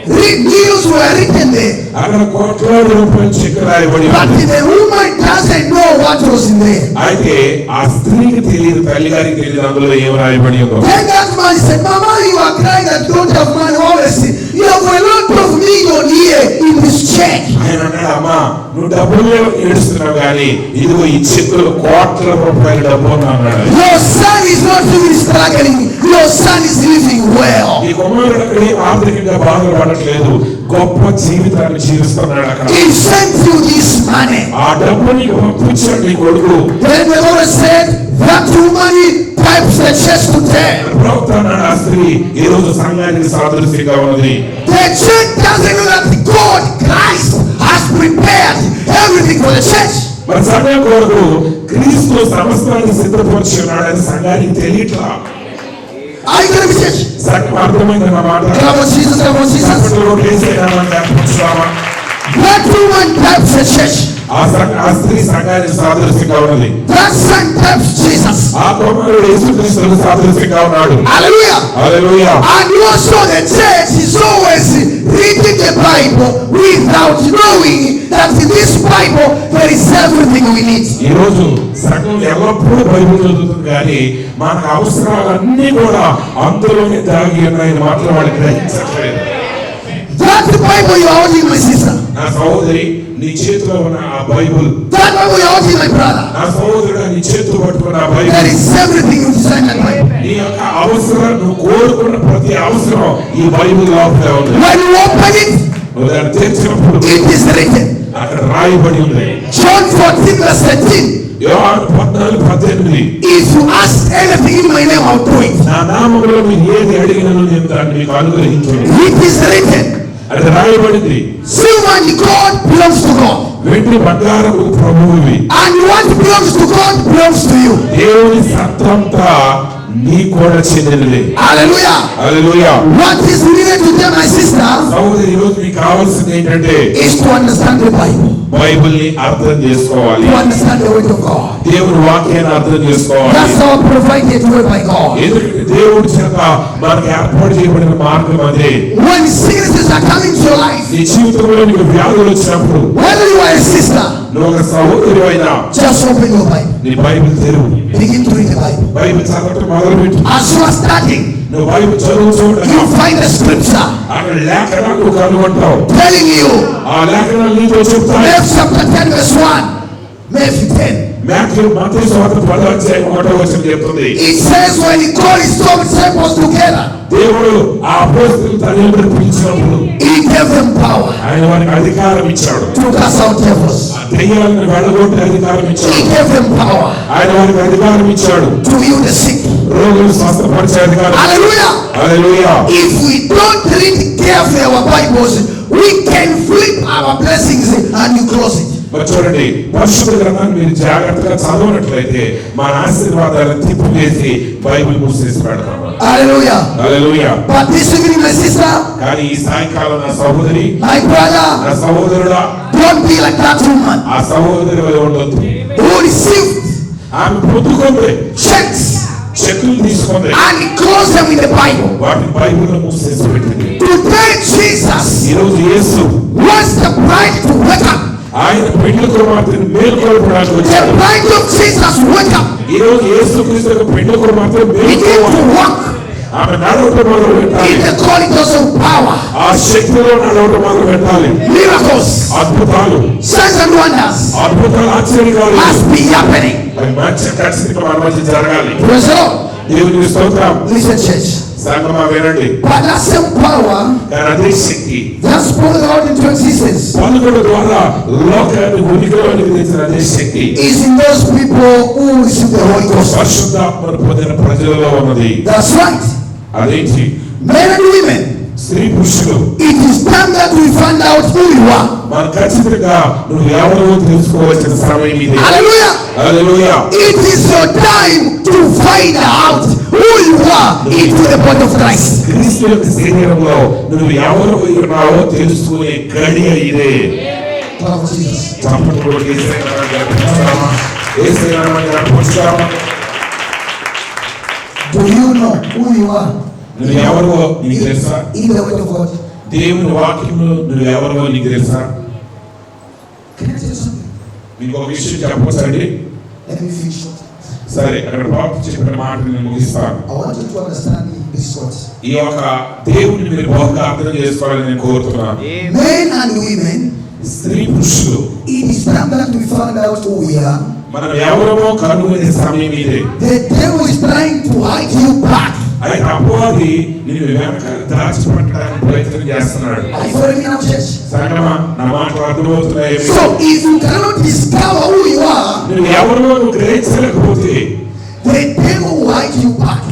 millions were written there.
అక్కడ కోట్లాది రూపాయలు చెక్ రాయబడి
But
ఉంది.
the woman doesn't know what was in there.
అయితే ఆ స్త్రీకి తెలియదు, తల్లి గారికి తెలియదు అందులో ఏం రాయబడి ఉందో.
Then that man said, Mama, you are crying that you don't have money. Always, you have a lot of million here in this check.
ఆయన అన్నాడు, అమ్మా నువ్వు డబ్బులు ఏడుస్తున్నావు కానీ ఇదిగో ఈ చెక్కులు కోట్ల రూపాయల డబ్బు అన్నాడు.
Your son is not even struggling. Your son is living well.
ఈ కుమారుడు అక్కడ ఏం ఆర్థికంగా బాధపడట్లేదు, గొప్ప జీవితాన్ని జీవిస్తున్నాడు అక్కడ.
He sent you this money.
ఆ డబ్బు నీకు పంపించాడు నీ కొడుకు.
Then the Lord said, that money pipes the chest to them.
ప్రవక్త అన్నాడు, ఆ స్త్రీ ఈ రోజు సంఘానికి సాదృశ్యంగా ఉన్నది.
The church doesn't know that God, Christ, has prepared everything for the church.
మరి సంఘం కొరకు క్రీస్తు సమస్తాన్ని సిద్ధపరిచి ఉన్నాడు అని సంఘానికి తెలియట్లా.
Are you going to be church?
సంఘం అర్థమైంది నా మాట.
Come on, Jesus, come on, Jesus.
అప్పట్లో KCR అర్పించుదామా?
That woman pipes the church.
ఆ స్త్రీ సంఘానికి సాదృశ్యంగా ఉన్నది.
That son pipes Jesus.
ఆ కుమారుడు యేసుక్రీస్తుకు సాదృశ్యంగా ఉన్నాడు.
Hallelujah.
Hallelujah.
And also the church is always reading the Bible without knowing that in this Bible there is everything we need.
ఈ రోజు సంఘం ఎల్లప్పుడూ బైబిల్ చదువుతుంది కానీ మనకు అవసరాలన్నీ కూడా అందులోనే దాగి ఉన్నాయని మాత్రం వాళ్ళు గ్రహించట్లేదు.
That Bible you are holding, my sister.
నా సహోదరి నీ చేతిలో ఉన్న ఆ Bible,
That Bible you are holding, my brother.
నా సహోదరుడు నీ చేతిలో పట్టుకున్న ఆ
There
Bible,
is everything you desire in that Bible.
నీ యొక్క అవసరం, నువ్వు కోరుకున్న ప్రతి అవసరం ఈ బైబిల్ లోపలే ఉంది.
When you open it,
నువ్వు దాన్ని తెరిచినప్పుడు
it is written.
అక్కడ రాయబడి ఉంది.
John 14 verse 13.
యోహాను 14:18.
If you ask anything in my name, I'll do it.
నా నామములో మీరు ఏది అడిగినను నేను దాన్ని మీకు అనుగ్రహించును.
It is written.
అది రాయబడింది.
Silver and gold belongs to God.
వెండి బంగారము ప్రభువువి.
And what belongs to God belongs to you.
దేవుని సత్తంతా నీ కూడా చెందినది.
Hallelujah.
Hallelujah.
What is needed to tell my sister
సహోదరి, ఈరోజు మీకు కావాల్సింది ఏంటంటే
is to understand the Bible.
బైబిల్ని అర్థం చేసుకోవాలి.
To understand the word of God.
దేవుని వాక్యాన్ని అర్థం చేసుకోవాలి.
That's our provided word by God.
ఎందుకంటే దేవుడి చేత మనకు ఏర్పాటు చేయబడిన మార్గం అదే.
When sicknesses are coming to your life,
నీ జీవితంలో నీకు వ్యాధులు వచ్చినప్పుడు,
whether you are a sister,
నువ్వు ఒక సహోదరి అయినా,
just open your Bible.
నీ బైబిల్ తెరువు.
Begin to read the Bible.
Bible చదవటం మొదలుపెట్టు.
As you are starting,
నువ్వు Bible చదువుతుండగా
you find the scripture
అక్కడ లేఖనాలు కనుగొంటావు.
telling you,
ఆ లేఖనాలు నీతో చెప్తాయి.
Matthew chapter 10 verse 1, Matthew 10.
మత్తయి సువార్త 10:1 చెప్తుంది.
It says when he called his 12 disciples together,
దేవుడు ఆ అపోస్తలుల తల్లిదండ్రులను పిలిచినప్పుడు
he gave them power
ఆయన వారికి అధికారం ఇచ్చాడు.
to cast out devils.
ఆ దెయ్యాలను వెళ్ళగొట్టే అధికారం
He
ఇచ్చాడు.
gave them power
ఆయన వారికి అధికారం ఇచ్చాడు.
to heal the sick.
రోగులు స్వస్థపరిచే అధికారం.
Hallelujah.
Hallelujah.
If we don't read carefully our Bibles, we can flip our blessings and you close it.
మరి చూడండి, పరిశుద్ధ గ్రంథాన్ని మీరు జాగ్రత్తగా చదవనట్లయితే మన ఆశీర్వాదాలను తిప్పివేసి బైబిల్ మూసేసి పెడతాం.
Hallelujah.
Hallelujah.
But this evening, my sister,
కానీ ఈ సాయంకాలం నా సహోదరి,
my brother,
నా సహోదరుడా,
don't be like that woman
ఆ సహోదరి వలె ఉండొద్దు.
who received
ఆమె పొద్దుకుంది,
checks
చెక్కులు తీసుకుంది,
and closed them in the Bible.
వాటిని బైబిల్లో మూసేసి పెట్టింది.
Today, Jesus
ఈ రోజు యేసు
wants the bride to wake up.
ఆయన పెళ్లి కుమార్తెను మేల్కొల్పడానికి
The
వచ్చాడు.
bride of Jesus wake up.
ఈ రోజు యేసుక్రీస్తు యొక్క పెళ్లి కుమార్తెను
Begin to
మేల్కొల్పాలి.
walk
ఆమె నడవటం మొదలు పెట్టాలి.
in the corridors of power.
ఆ శక్తిలో నడవటం మొదలు పెట్టాలి.
Miracles,
అద్భుతాలు,
signs and wonders
అద్భుతాలు, ఆశ్చర్యాలు
must be happening.
అవి మంచి ఖచ్చితంగా మన మధ్య జరగాలి.
Praise the Lord.
దేవునికి స్తోత్రం.
Listen, church.
సంగమా వినండి.
But that same power
కానీ అదే శక్తి
that spoke the Lord into existence
పలుకుల ద్వారా లోకాన్ని ఉనికిలోనికి తెచ్చిన అదే శక్తి
is in those people who receive the Holy Ghost.
పరిశుద్ధాత్మను పొందిన ప్రజలలో ఉన్నది.
That's right.
అదేంటి?
Men and women,
స్త్రీ పురుషులు,
it is time that we find out who you are.
మన ఖచ్చితంగా నువ్వు ఎవరో తెలుసుకోవాల్సిన సమయం ఇది.
Hallelujah.
Hallelujah.
It is your time to find out who you are into the body of Christ.
క్రీస్తు యొక్క శరీరంలో నువ్వు ఎవరు ఉన్నావో తెలుసుకునే గడియ ఇదే.
Power of Jesus.
చప్పట్లు కొట్టి యేసయ్య నామమున గర్భిస్తామా? యేసయ్య నామమున గర్భిస్తామా?
Do you know who you are
నువ్వు ఎవరో నీకు తెలుసా?
in the word of God?
దేవుని వాక్యంలో నువ్వు ఎవరో నీకు తెలుసా?
Can I tell you something?
మీకు ఒక విషయం చెప్పొచ్చండి.
Let me finish.
సరే, అక్కడ బాబు చెప్పిన మాట నేను ముగిస్తాను.
I want you to understand this word.
ఈ యొక్క దేవుని మీరు బాగా అర్థం చేసుకోవాలని నేను కోరుతున్నాను.
Men and women,
స్త్రీ పురుషులు,
it is time that we find out who we are.
మనం ఎవరమో కనుగొనే సమయం ఇదే.
The devil is trying to hide you back.
అయితే అపవాది నిన్ను వెనక దాచిపెట్టడానికి ప్రయత్నం చేస్తున్నాడు.
Are you following me now, church?
సంగమా, నా మాటలు అర్థమవుతున్నాయి.
So if you cannot discover who you are,
నువ్వు ఎవరో నువ్వు గ్రహించలేకపోతే
the devil will hide you back.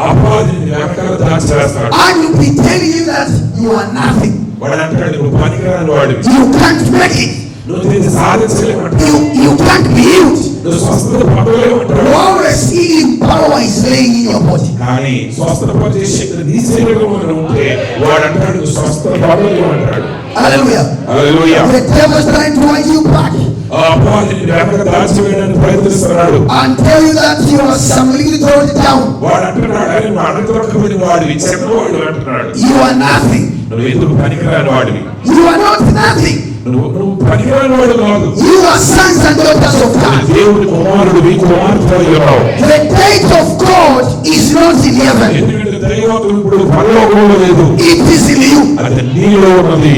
అపవాది నిన్ను వెనకాల దాచేస్తాడు.
And you'll be telling you that you are nothing.
వాడు అంటాడు, నువ్వు పనికిరాని వాడివి,
You can't make it.
నువ్వు దీన్ని సాధించలేమంటాడు,
You can't be healed.
నువ్వు స్వస్థత పొందలేమంటాడు.
Always healing power is laying in your body.
కానీ స్వస్థత పొందే శక్తి నీ శరీరంలో ఉంటే వాడు అంటాడు నువ్వు స్వస్థత పొందలేమంటాడు.
Hallelujah.
Hallelujah.
The devil is trying to hide you back
ఆ అపవాది నిన్ను వెనక దాచివేయడానికి ప్రయత్నిస్తున్నాడు.
and tell you that you are somebody to throw it down.
వాడు అంటున్నాడు, అని నువ్వు అనంతరకమైన వాడివి, చిన్నవాడు అంటున్నాడు.
You are nothing.
నువ్వు ఎందుకు పనికిరాని వాడివి,
You are not nothing.
నువ్వు పనికిరాని వాడు కాదు.
You are sons and daughters of God.
దేవుని కుమారుడు, మీ కుమార్తె ఉన్నావు.
The date of God is not in heaven.
ఎందుకంటే దైవం ఇప్పుడు పరలోకంలో లేదు,
It is in you.
అది నీలో ఉన్నది.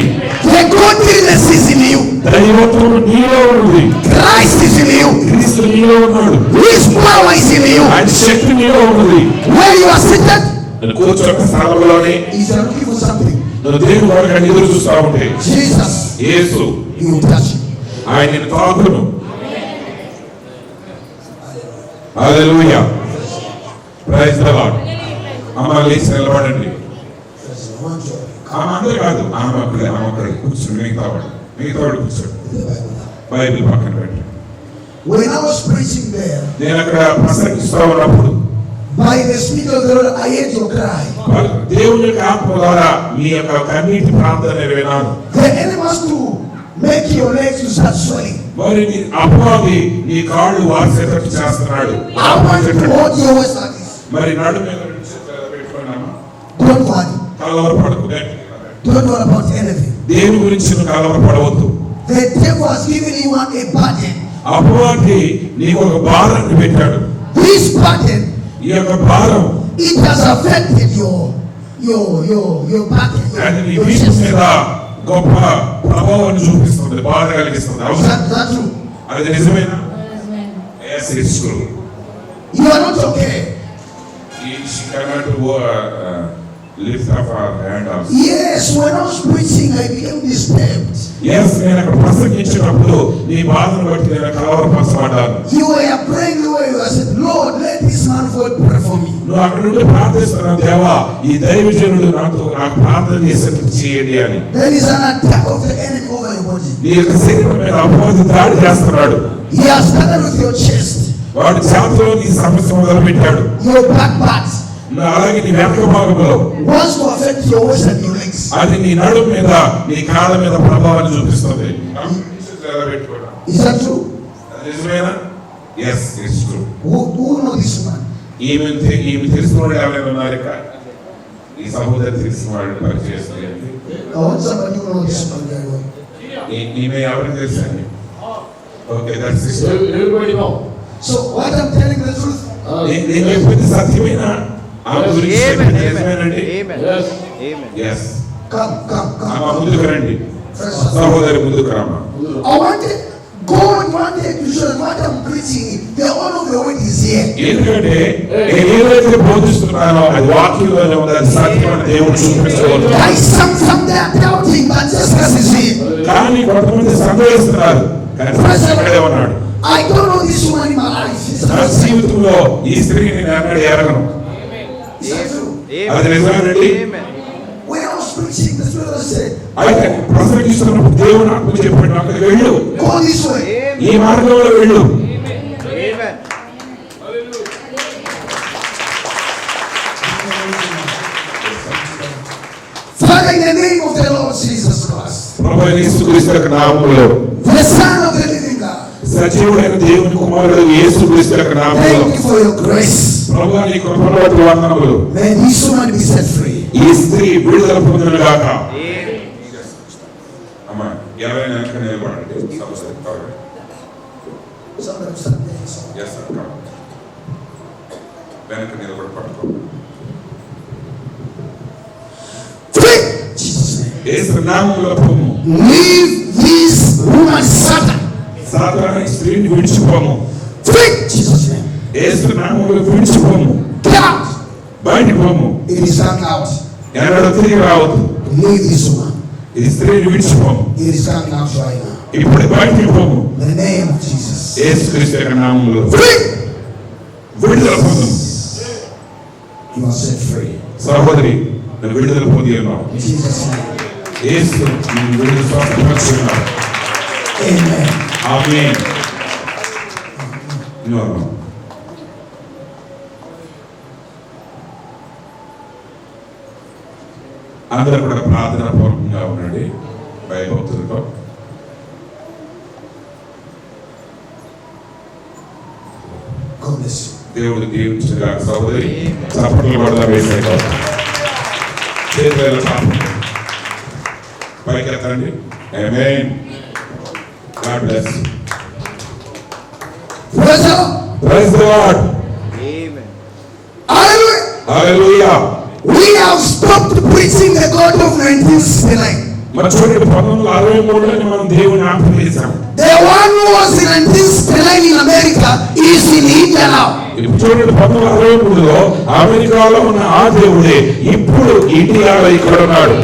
The godliness is in you.
దైవత్వం నీలో ఉన్నది.
Christ is in you.
క్రీస్తు నీలో ఉన్నాడు.
His power is in you.
ఆయన శక్తి నీలో ఉన్నది.
Where you are seated,
నేను కూర్చొన్న స్థలంలోనే
is you are looking for something.
నువ్వు దేవుని కొరకు ఎదురు చూస్తా ఉంటే
Jesus,
Yesu
you will touch him.
ఆయన నిన్ను తాకును. హల్లెలూయా, ప్రైజ్ ది లార్డ్. అమ్మ లేచి నిలబడండి. ఆమె అందరూ కాదు, ఆమె ఒక్కడే కూర్చోండి. మిగతా వాడు కూర్చోండి. బైబిల్ పక్కన పెట్టి.
When I was preaching there,
నేను అక్కడ ప్రసంగిస్తా ఉన్నప్పుడు
by the Spirit of the Lord, I heard your cry.
దేవుని యొక్క ఆత్మ ద్వారా మీ యొక్క కన్నీటి ప్రార్థన విన్నాను.
The enemy wants to make your legs to start swelling.
మరి నీ అపవాది నీ కాళ్ళు వాసేటట్టు చేస్తున్నాడు.
I want you to hold your waist like this.
మరి నడు మీద పెట్టుకున్నామా?
Don't worry.
కలవరపడకు.
Don't worry about anything.
దేని గురించి నువ్వు కలవరపడవద్దు.
The devil has given you a burden.
అపవాది నీకు ఒక భారాన్ని పెట్టాడు.
This burden,
ఈ యొక్క భారం
it has affected your burden.
అది నీ
Your
వీపు
chest.
మీద గొప్ప ప్రభావాన్ని చూపిస్తుంది, బాధ కలిగిస్తుంది.
Is
అవునా?
that true?
అది నిజమేనా? Yes, it's true.
You are not okay.
She cannot lift up her hand also.
Yes, when I was preaching, I became disturbed.
Yes, నేను అక్కడ ప్రసంగించినప్పుడు నీ బాధను బట్టి నేను కలవరపరచబడ్డాను.
You were praying the way you I said, Lord, let this man God pray for me.
నువ్వు అక్కడ నుండి ప్రార్థిస్తున్నావు, దేవా ఈ దైవజనుడు నాకు ప్రార్థన చేసేట్టు చేయండి అని.
There is an attack of the enemy over your body.
నీ యొక్క శరీరం మీద అపవాది దాడి చేస్తున్నాడు.
He has started with your chest,
వాడి చేతిలో నీ సమస్య మొదలు పెట్టాడు.
your back part,
అలాగే నీ వెనక భాగంలో
wants to affect your waist and your legs.
అది నీ నడుము మీద నీ కాళ్ళ మీద ప్రభావాన్ని చూపిస్తుంది.
Is that true?
అది నిజమేనా? Yes, it's true.
Who know this man?
ఈమె తెలిసిన వాడు ఎవరైనా ఉన్నారు ఇక్కడ? ఈ సహోదరి తెలిసిన వాడు పరిచయం చేయండి.
I want somebody who know this man very well.
ఈమె ఎవరికి తెలుసండి? Okay, that's it.
Everybody know.
So what I'm telling the truth.
నేను చెప్పింది సత్యమేనా? ఆమె గురించి చెప్పింది నిజమేనండి?
Yes.
Yes.
Come.
అమ్మ ముందుకు రండి.
First,
సహోదరి ముందుకు రమ్మ.
I wanted God wanted to show what I'm preaching. The all of the weight is here.
ఎందుకంటే నేను ఏదైతే బోధిస్తున్నానో అది వాక్యంలోనే ఉంది, అది సత్యమని దేవుడు చూపించవచ్చు.
There is some they are doubting, but Jesus is here.
కానీ కొంతమంది సందేహిస్తున్నారు, కానీ సత్యం ఇక్కడే ఉన్నాడు.
I don't know this woman in my life.
నా జీవితంలో ఈ స్త్రీని నేను అన్నాడు ఎరగను.
Is that true?
అది నిజమేనండి.
When I was preaching, the Spirit said,
అయితే ప్రసంగిస్తున్నప్పుడు దేవుడు నాకు చెప్పాడు, అక్కడికి వెళ్ళు,
go this way.
ఈ మార్గంలో వెళ్ళు.
Father, in the name of the Lord Jesus Christ,
ప్రభువైన యేసుక్రీస్తు యొక్క నామములో,
the Son of the living God,
సజీవుడైన దేవుని కుమారుడు యేసుక్రీస్తు యొక్క నామములో,
thank you for your grace.
ప్రభువా నీ కృపను బట్టి వందనములు.
May this woman be set free.
ఈ స్త్రీ విడుదల పొందును గాక. అమ్మా, ఎవరైనా వెనక నిలబడండి. సహోదరి త్వరగా. Yes, sir, come. వెనక నిలబడి పట్టుకో.
Free. Jesus' name.
యేసు నామములో పొమ్ము.
Leave this woman Satan.
సాతాను ఈ స్త్రీని విడిచిపోము.
Free. Jesus' name.
యేసు నామములో విడిచిపోము.
Get out.
బయటికి పోము.
It is coming out.
ఎన్నడూ తిరిగి రావద్దు.
Leave this woman.
ఈ స్త్రీని విడిచిపోము.
It is coming out right now.
ఇప్పుడు బయటికి పోము.
In the name of Jesus.
యేసుక్రీస్తు యొక్క నామములో
Free.
విడుదల పొందు.
You are set free.
సహోదరి, నువ్వు విడుదల పొంది ఉన్నావు.
In Jesus' name.
యేసు నిన్ను విడుదల స్వస్థపరుచున్నాడు.
Amen.
ఆమేన్. No. అందరూ కూడా ప్రార్థన పూర్వకంగా ఉండండి భయభక్తులతో.
God bless you.
దేవుడు దీవించగా సహోదరి చప్పట్లు పడదా వేసాక చేతులలో చాపండి, పైకెత్తండి. ఆమేన్. God bless you.
Praise the Lord.
Praise the lord.
Hallelujah.
Hallelujah.
We have stopped preaching the God of 1969.
మరి చూడండి, 1963 మనం దేవుని ఆజ్ఞ చేశాం.
The one who was in 1969 in America is in India now.
ఇప్పుడు చూడండి, 1963లో అమెరికాలో ఉన్న ఆ దేవుడే ఇప్పుడు ఇండియాలో ఇక్కడ ఉన్నాడు.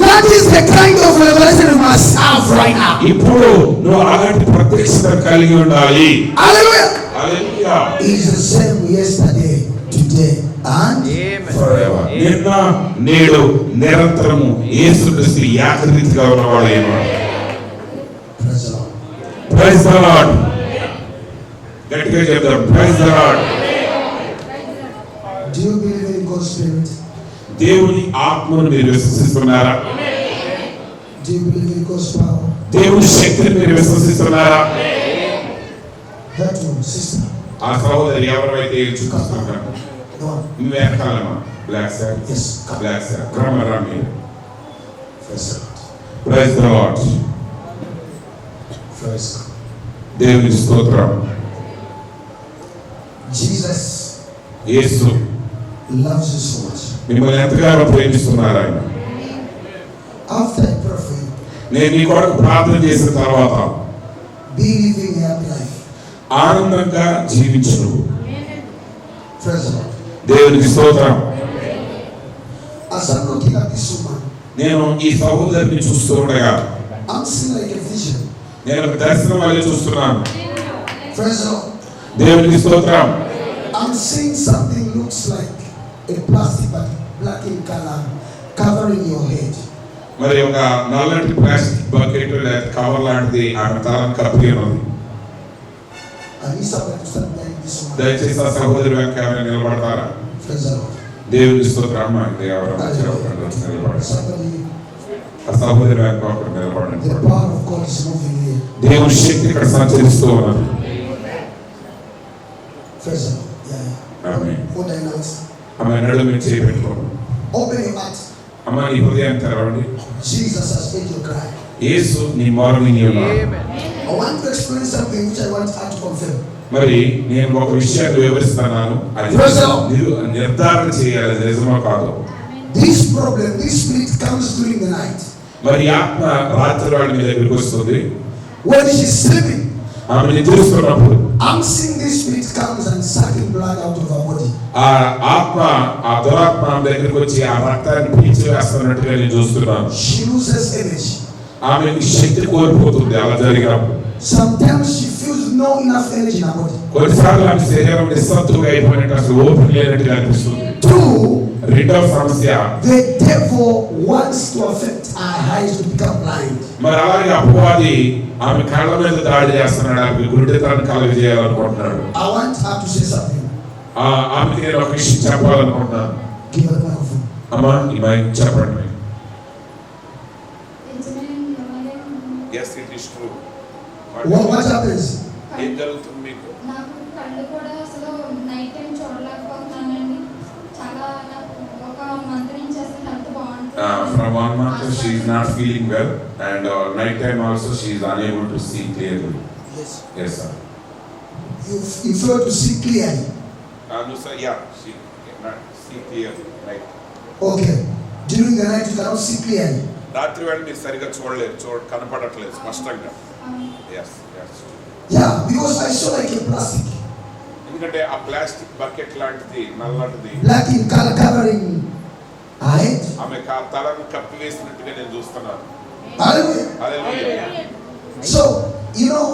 That is the kind of revelation you must have right now.
ఇప్పుడు నువ్వు అలాంటి ప్రత్యక్షత కలిగి ఉండాలి.
Hallelujah.
Hallelujah.
He is the same yesterday, today, and forever.
నిన్న నేడు నిరంతరము యేసుక్రీస్తు ఏకరీతిగా ఉన్నవాడు ఆయన.
Praise the Lord.
Praise the Lord. గట్టిగా చెప్దాం, praise the Lord.
Do you believe in God's Spirit?
దేవుని ఆత్మను మీరు విశ్వసిస్తున్నారా?
Do you believe in God's power?
దేవుని శక్తిని మీరు విశ్వసిస్తున్నారా?
That one, sister.
ఆ సహోదరి ఎవరైతే చూపిస్తున్నారు
The one.
మీ వెనకాలమా block sir,
Yes.
Block sir, రమరా మీరు.
Praise the Lord.
Praise the Lord.
Praise God.
దేవుని స్తోత్రం.
Jesus
Yesu
loves you so much.
మిమ్మల్ని ఎంతగానో ప్రేమిస్తున్నారు ఆయన.
After I pray for you,
నేను నీ కొరకు ప్రార్థన చేసిన తర్వాత
be living a happy life.
ఆనందంగా జీవించు.
Praise the Lord.
దేవునికి స్తోత్రం.
As I'm looking at this woman,
నేను ఈ సహోదరిని చూస్తూ ఉండగా
I'm seeing like a vision.
నేను ఒక దర్శనం వల్ల చూస్తున్నాను.
Praise the Lord.
దేవునికి స్తోత్రం.
I'm seeing something looks like a plastic but black in color covering your head.
మరి ఒక నల్లటి ప్లాస్టిక్ బకెట్ లేదా కవర్ లాంటిది ఆమె తలను కప్పి ఉన్నది.
I need somebody to stand behind this woman.
దయచేసి ఆ సహోదరి వెనక ఎవరైనా నిలబడతారా?
Praise the Lord.
దేవునికి స్తోత్రం. అమ్మ ఇది ఎవరైనా వచ్చి నిలబడి
Somebody,
ఆ సహోదరి వెనక ఒకరు
the
నిలబడండి.
power of God is moving here.
దేవుని శక్తి ఇక్కడ సంచరిస్తూ ఉన్నది.
Praise the Lord. Yeah.
Amen.
What I know is,
ఆమె నడుము మీద చేయి పెట్టుకోండి.
open your heart.
అమ్మ నీ హృదయాన్ని తెరవండి.
Jesus has heard your cry.
యేసు నీ మొర విని ఉన్నాడు.
I want to explain something which I want her to confirm.
మరి నేను ఒక విషయాన్ని వివరిస్తున్నాను. అది నిర్ధారణ చేయాలి అది నిజమో కాదు.
This problem, this spirit comes during the night.
మరి ఆత్మ రాత్రి వాళ్ళ మీ దగ్గరికి వస్తుంది.
When she's sleeping,
ఆమె నిద్రిస్తున్నప్పుడు
I'm seeing this spirit comes and sucking blood out of her body.
ఆ ఆత్మ ఆ దురాత్మ ఆమె దగ్గరికి వచ్చి ఆ రక్తాన్ని పీల్చి వేస్తున్నట్టుగా నేను చూస్తున్నాను.
She loses energy.
ఆమెకి శక్తి కోల్పోతుంది అలా జరిగినప్పుడు.
Sometimes she feels no enough energy in her body.
కొన్నిసార్లు ఆమె శరీరం నిస్సత్తుగా అయిపోయినట్టు అసలు ఓపిక లేనట్టుగా అనిపిస్తుంది.
Two,
రెండవ సమస్య,
the devil wants to affect her eyes to become blind.
మరి అలాగే అపవాది ఆమె కళ్ళ మీద దాడి చేస్తున్నాడు. ఆమె గురుడితనాన్ని కలుగజేయాలనుకుంటున్నాడు.
I want her to say something.
ఆమెకి నేను ఒక విషయం చెప్పాలనుకుంటున్నాను.
Give her the microphone.
అమ్మా ఈ మైక్ చెప్పండి. Yes, it is true.
What happens?
ఏం జరుగుతుంది మీకు?
నాకు కళ్ళు కూడా అసలు నైట్ టైం చూడలేకపోతున్నానండి. చాలా ఒక మంత్ నుంచి అసలు హెల్త్ బాగుంటుంది.
From 1 month she is not feeling well and night time also she is unable to see clearly.
Yes.
Yes sir.
You fail to see clearly.
No sir, yeah, she cannot see clearly. Right.
Okay. During the night you cannot see clearly.
రాత్రి వేళ మీరు సరిగా చూడలేరు, కనపడట్లేదు స్పష్టంగా. Yes, yes.
Yeah, because I saw like a plastic.
ఎందుకంటే ఆ ప్లాస్టిక్ బకెట్ లాంటిది నల్లటిది
Black in color covering her head.
ఆమె తలను కప్పి వేసినట్టుగా నేను చూస్తున్నాను.
Hallelujah.
Hallelujah.
So, you know,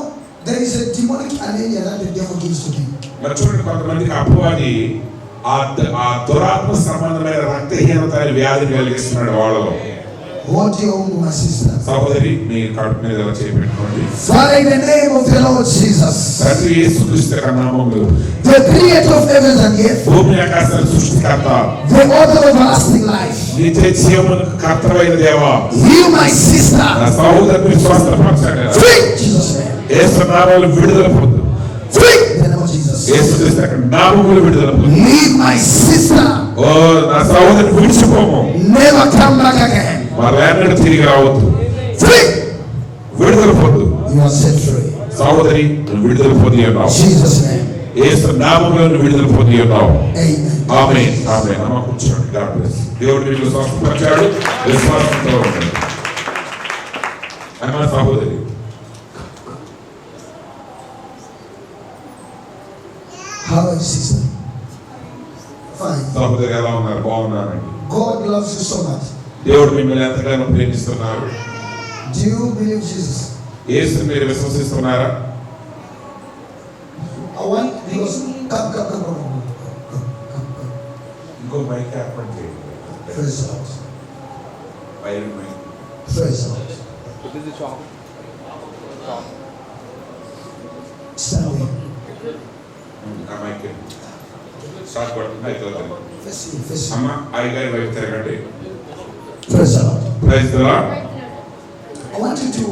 there is a demonic anemia that the devil gives to people.
మరి చూడండి, కొంతమందికి అపవాది ఆ దురాత్మ సంబంధమైన రక్తహీనత అనే వ్యాధిని కలిగిస్తున్నాడు వాళ్ళలో.
Hold your own, my sister.
సహోదరి మీ కడుపు మీద ఇలా చేయి పెట్టుకోండి.
Father, in the name of the Lord Jesus,
తండ్రి యేసుక్రీస్తు యొక్క నామములో,
the creator of heaven and earth,
భూమి ఆకాశాల సృష్టికర్త,
the author of everlasting life,
నిత్య జీవమునకు కర్తవైన దేవా,
heal my sister.
నా సహోదరిని స్వస్థపరచండి.
Free in Jesus' name.
యేసు నామములో విడుదల పొందు.
Free in the name of Jesus.
యేసుక్రీస్తు యొక్క నామములో విడుదల పొందు.
Leave my sister.
ఓ నా సహోదరిని విడిచిపోము.
Never come back again.
మరలా తిరిగి రావద్దు.
Free.
విడుదల పొందు.
You are set free.
సహోదరి విడుదల పొంది ఉన్నావు.
Jesus' name.
యేసు నామములో విడుదల పొంది ఉన్నావు.
Amen.
ఆమేన్. ఆమేన్. అమ్మ కూర్చోండి. God bless. దేవుడు మీకు స్వస్థపరిచాడు. విశ్వాసంతో ఉండండి. అమ్మ సహోదరి,
How are you, sister? Fine.
సహోదరి ఎలా ఉన్నారు? బాగున్నారండి.
God loves you so much.
దేవుడు మిమ్మల్ని ఎంతగానో ప్రేమిస్తున్నారు.
Do you believe Jesus?
యేసుని మీరు విశ్వసిస్తున్నారా?
I want because come.
ఇంకో మైక్ ఏర్పాటు చేయండి.
Praise the Lord.
వైరల్ mic.
Praise the Lord. Stand there.
ఆ మైక్ షార్ట్ కొడుతుంది అయితే వద్దండి.
Face me.
అమ్మ అయ్యగారి వైపు తిరగండి.
Praise the Lord.
Praise the Lord.
I want you to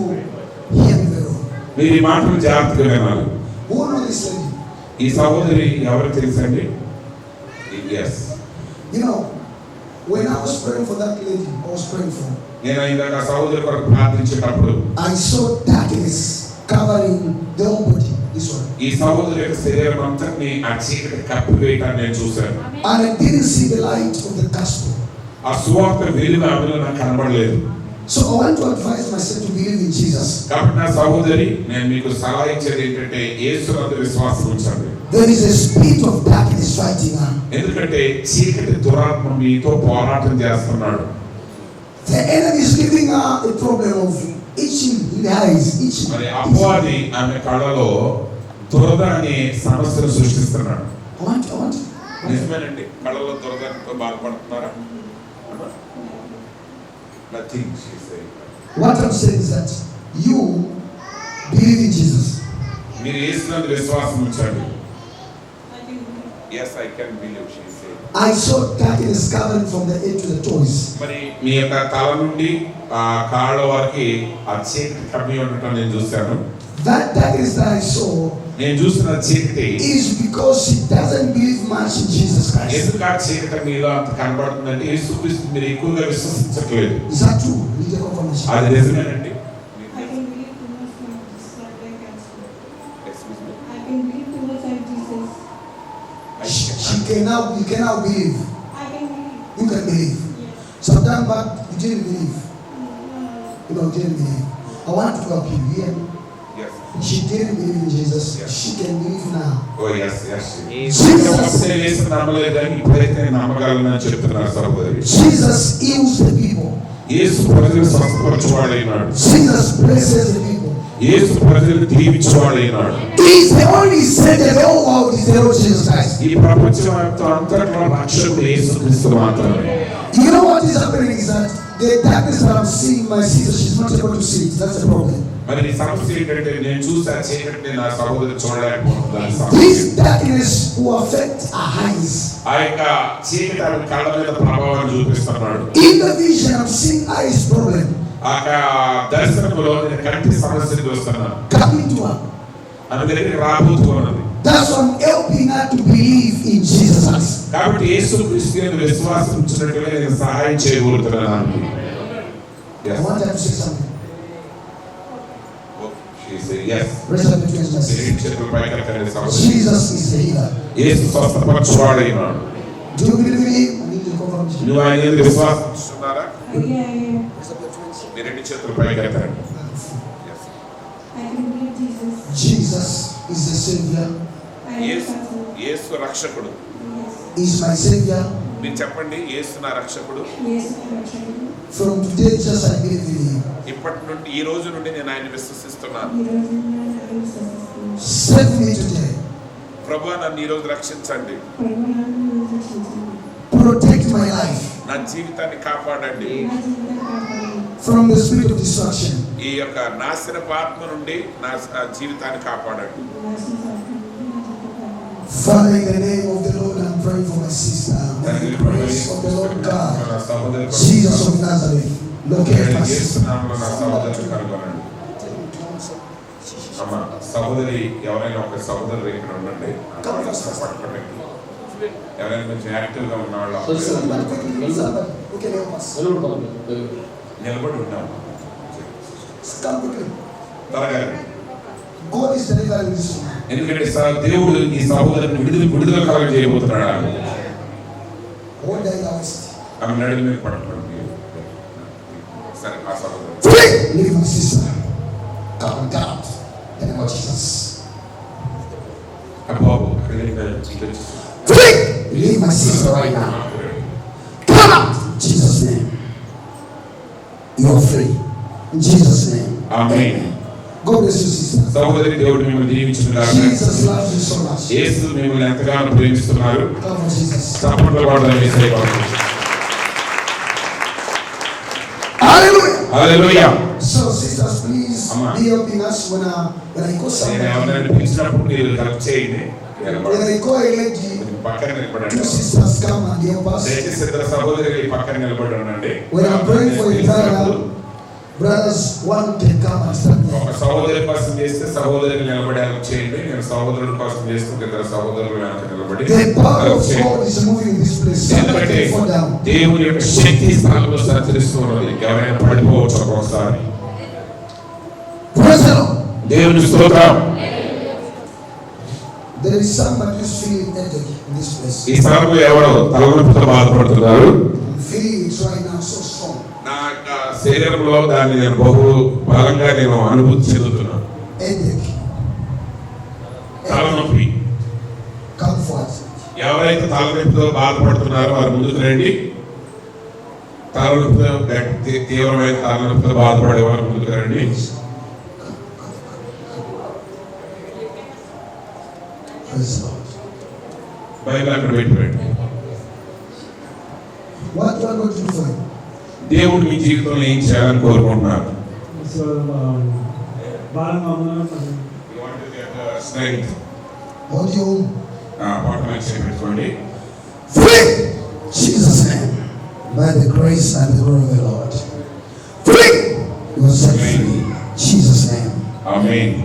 hear me very well.
మీరు ఈ మాటలు జాగ్రత్తగా వినాలి.
Who knows this lady?
ఈ సహోదరి ఎవరికి తెలుసండి? Yes.
You know, when I was praying for that lady, I was praying for.
నేను ఇందాక ఆ సహోదరి కొరకు ప్రార్థించేటప్పుడు
I saw darkness covering the whole body. This one.
ఈ సహోదరి యొక్క శరీరం అంతటిని ఆ చీకటి కప్పివేయటాన్ని నేను చూశాను.
And I didn't see the light of the gospel.
ఆ సువార్త వెలుగు ఆమెలో నాకు కనబడలేదు.
So I want to advise myself to believe in Jesus.
కాబట్టి నా సహోదరి, నేను మీకు సలహా ఇచ్చేది ఏంటంటే యేసునందు విశ్వాసం ఉంచండి.
There is a spirit of darkness fighting her.
ఎందుకంటే చీకటి దురాత్మ మీతో పోరాటం చేస్తున్నాడు.
The enemy is giving her a problem of itching in the eyes, itching.
మరి అపవాది ఆమె కళ్ళలో దురద అనే సమస్యను సృష్టిస్తున్నాడు.
I want.
నిజమేనండి, కళ్ళలో దురదతో బాధపడుతున్నారా?
Nothing she saying.
What I'm saying is that you believe in Jesus.
మీరు యేసునందు విశ్వాసం ఉంచండి.
Yes I can believe she saying.
I saw darkness covering from the head to the toes.
మరి మీ యొక్క తల నుండి ఆ కాళ్ళ వరకు ఆ చీకటి కమ్మి ఉండటం నేను చూశాను.
That darkness that I saw
నేను చూసిన చీకటి
is because she doesn't believe much in Jesus Christ.
ఎందుకు ఆ చీకటి మీలో అంత కనబడుతుందంటే యేసుక్రీస్తు మీరు ఎక్కువగా విశ్వసించట్లేదు.
Is that true? Need a confirmation.
అది నిజమేనండి.
I can believe too much from Jesus like I can see.
Excuse me.
I can believe too much like Jesus.
You cannot believe.
I can believe.
You can believe.
Yes.
Sometime back you didn't believe.
No.
You didn't believe. I want to help you. Yeah.
Yes.
She didn't believe in Jesus.
Yeah.
She can believe now.
Oh yes yes.
ఒకసారి యేసు నమ్మలేదు కానీ ఇప్పుడైతే నేను నమ్మగలను చెప్తున్నారు సహోదరి.
Jesus heals the people.
యేసు ప్రజలు స్వస్థపరచువాడైనాడు.
Jesus blesses the people.
యేసు ప్రజలు దీవించువాడైనాడు.
He is the only Savior. The whole world is the Lord Jesus Christ.
ఈ ప్రపంచం అంతట్లో రక్షకుడు యేసుక్రీస్తు మాత్రమే.
You know what is happening is that the darkness that I'm seeing, my sister, she's not able to see it. That's the problem.
మరి ఈ సమస్య ఏంటంటే నేను చూసా చీకటిని నా సహోదరి చూడలేకపోతున్నాను.
This darkness will affect our eyes.
ఆ యొక్క చీకటి ఆమె కళ్ళ మీద ప్రభావాన్ని చూపిస్తున్నాడు.
In the vision, I'm seeing eyes problem
ఆ దర్శనంలో నేను కంటి సమస్యను చూస్తున్నాను.
coming to her.
ఆమె దగ్గరికి రాబోతూ ఉన్నది.
That's why I'm helping her to believe in Jesus Christ.
కాబట్టి యేసుక్రీస్తుని విశ్వాసం ఉంచినట్లుగా నేను సహాయం చేయగలుగుతున్నాను.
I want her to say something.
She saying yes.
Raise up your hands, my sister.
చేతులు పైకెత్తండి సహోదరి.
Jesus is the healer.
Yesu స్వస్థపరచువాడైనాడు.
Do you believe in him? I need to confirm.
నువ్వు ఆయన యందు విశ్వాసం ఉంచుతున్నారా?
Yeah.
Raise up your hands.
మీ రెండు చేతులు పైకెత్తండి.
Yes.
I can believe Jesus.
Jesus is the Savior.
I
Yesu
can see.
Yesu రక్షకుడు.
Yes.
He's my Savior.
మీరు చెప్పండి, యేసు నా రక్షకుడు.
Yes, I can see.
From today, just I believe in him.
ఇప్పటి నుండి ఈ రోజు నుండి నేను ఆయన విశ్వసిస్తున్నాను.
He doesn't know how to sustain.
Save me today.
ప్రభువా నన్ను ఈ రోజు రక్షించండి.
Protect my life
నా జీవితాన్ని కాపాడండి.
from the spirit of destruction.
ఈ యొక్క నాశనపు ఆత్మ నుండి నా జీవితాన్ని కాపాడండి.
Father, in the name of the Lord, I'm praying for my sister. May the grace of the Lord God, Jesus of Nazareth, locate my sister.
నా సహోదరుని కనుగొనండి. అమ్మ సహోదరి, ఎవరైనా ఒక సహోదరు ఇక్కడ ఉండండి. పట్టుకోండి. ఎవరైనా కొంచెం యాక్టివ్ గా ఉన్న వాళ్ళు
Who can help us?
నిలబడి ఉన్నాం.
Come quickly.
త్వరగా
God is delivering this one.
ఎందుకంటే దేవుడు ఈ సహోదరుని విడుదల కలగ చేయబోతున్నాడు.
Hold thy lowest.
ఆమె నడుము మీద పట్టుకోండి. సరే ఆ సహోదరు
Leave my sister. Come out. In the name of Jesus.
Babu
Leave my sister right now. Come out. In Jesus' name. you are free. In Jesus' name.
Amen.
God bless you, sister.
సహోదరి, దేవుడు మిమ్మల్ని దీవించుగాక.
Jesus loves you so much.
యేసు మిమ్మల్ని ఎంతగానో ప్రేమిస్తున్నారు.
Come on, Jesus.
చప్పట్లు కొడదాం యేసయ్య కొరకు.
Hallelujah.
Hallelujah.
So, sisters, please
Amma.
be helping us when I go
నేను
somewhere.
ఎవరైనా పిలిచినప్పుడు మీరు హెల్ప్ చేయండి.
When I call a lady,
పక్కన నిలబడండి.
2 sisters come and help us.
దయచేసి ఇద్దరు సహోదరులు పక్కన నిలబడి ఉండండి.
When I'm praying for a brother, brothers, one can come and stand there.
ఒక సహోదరి కోసం చేస్తే సహోదరులు నిలబడి హెల్ప్ చేయండి. నేను సహోదరుల కోసం చేస్తే ఇద్దరు సహోదరులు వెనక నిలబడి
The power
హెల్ప్
of
చేయండి.
God is moving in this place. Somebody
ఎందుకంటే
can fall down.
దేవుని యొక్క శక్తి స్థలంలో సంచరిస్తూ ఉన్నది. ఎవరైనా పడిపోవచ్చు ఒక్కొక్కసారి.
Praise the Lord.
దేవుని స్తోత్రం.
There is somebody who's feeling headache in this place.
ఈ స్థలంలో ఎవరో తలనొప్పితో బాధపడుతున్నారు.
I'm feeling it right now so strong.
నా యొక్క శరీరంలో దాన్ని నేను బహు బలంగా నేను అనుభూతి చెందుతున్నాను.
Headache.
తలనొప్పి.
Come forward.
ఎవరైతే తలనొప్పితో బాధపడుతున్నారో వారు ముందుకు రండి. తలనొప్పితో తీవ్రమైన తలనొప్పితో బాధపడే వారు ముందుకు రండి.
Praise the Lord.
బైబిల్ అక్కడ పెట్టుకోండి.
What do I want to do for you?
దేవుడు మీ జీవితంలో ఏం చేయాలని కోరుకుంటున్నారు?
సో బాగా
స్ట్రెంగ్త్.
Hold you.
పట్టణ పెట్టుకోండి.
Free. Jesus' name. By the grace and the glory of the Lord. Free. You are set free. Jesus' name.
Amen.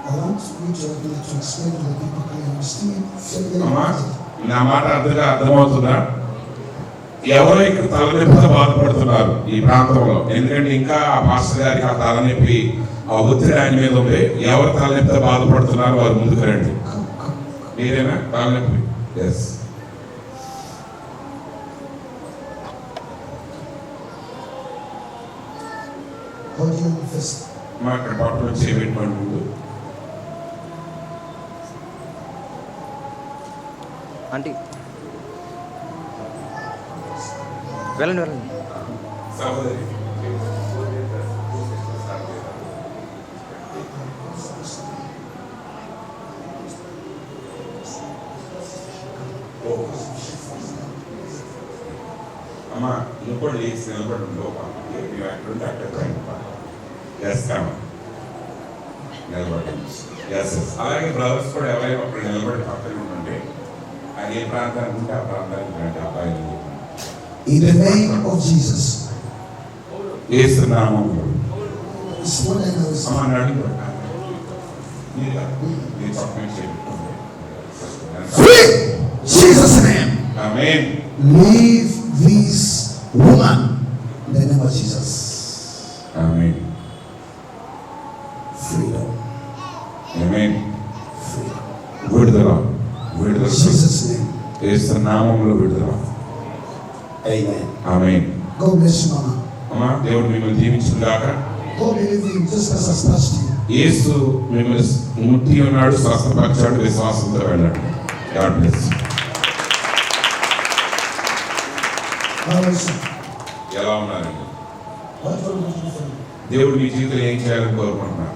I want you to explain to the people clearly. I'm still feeling
అమ్మా,
very
నా మాట అర్థమవుతుందా? ఎవరో ఇక్కడ తలనొప్పితో బాధపడుతున్నారు ఈ ప్రాంతంలో. ఎందుకంటే ఇంకా ఆ పాస్టర్ గారికి ఆ తలనొప్పి, ఆ ఒత్తిడి ఆయన మీద ఉంది. ఎవరు తలనొప్పితో బాధపడుతున్నారు వారు ముందుకు రండి. మీరేనా తలనొప్పి? ఎస్.
Hold you first.
మా అక్కడ పట్టణం చేపెట్టుకోండి ముందు.
ఆంటీ వెళ్ళండి వెళ్ళండి.
సహోదరి అమ్మా, ఇంకోటి లేచి నిలబడి మీరు అక్కడ అక్కడ ఎస్ కామా నిలబడండి. Yes yes. అలాగే బ్రదర్స్ కూడా ఎవరైనా ఒకరు నిలబడి పక్కన ఉండండి. అది ఏ ప్రాంతానికి ఉంటే ఆ ప్రాంతానికి రండి. అబ్బాయిలు
In the name of Jesus.
యేసు నామములో.
This one I know is
అమ్మా నడుము మీరు పక్కన చేపెట్టుకోండి.
free. Jesus' name.
Amen.
Leave this woman in the name of Jesus.
Amen.
Freedom.
Amen.
Freedom.
విడుదల.
In
విడుదల.
Jesus' name.
యేసు నామములో విడుదల.
Amen.
Amen.
God bless you, Mama.
అమ్మా, దేవుడు మిమ్మల్ని దీవించుగాక.
God believe you just as I touched you.
యేసు మిమ్మల్ని ముట్టి ఉన్నాడు, స్వస్థపరిచాడు. విశ్వాసంతో వెళ్ళండి. God bless.
Hallelujah.
ఎలా ఉన్నారండి?
What do I want to do for you?
దేవుడు మీ జీవితంలో ఏం చేయాలని కోరుకుంటున్నారు?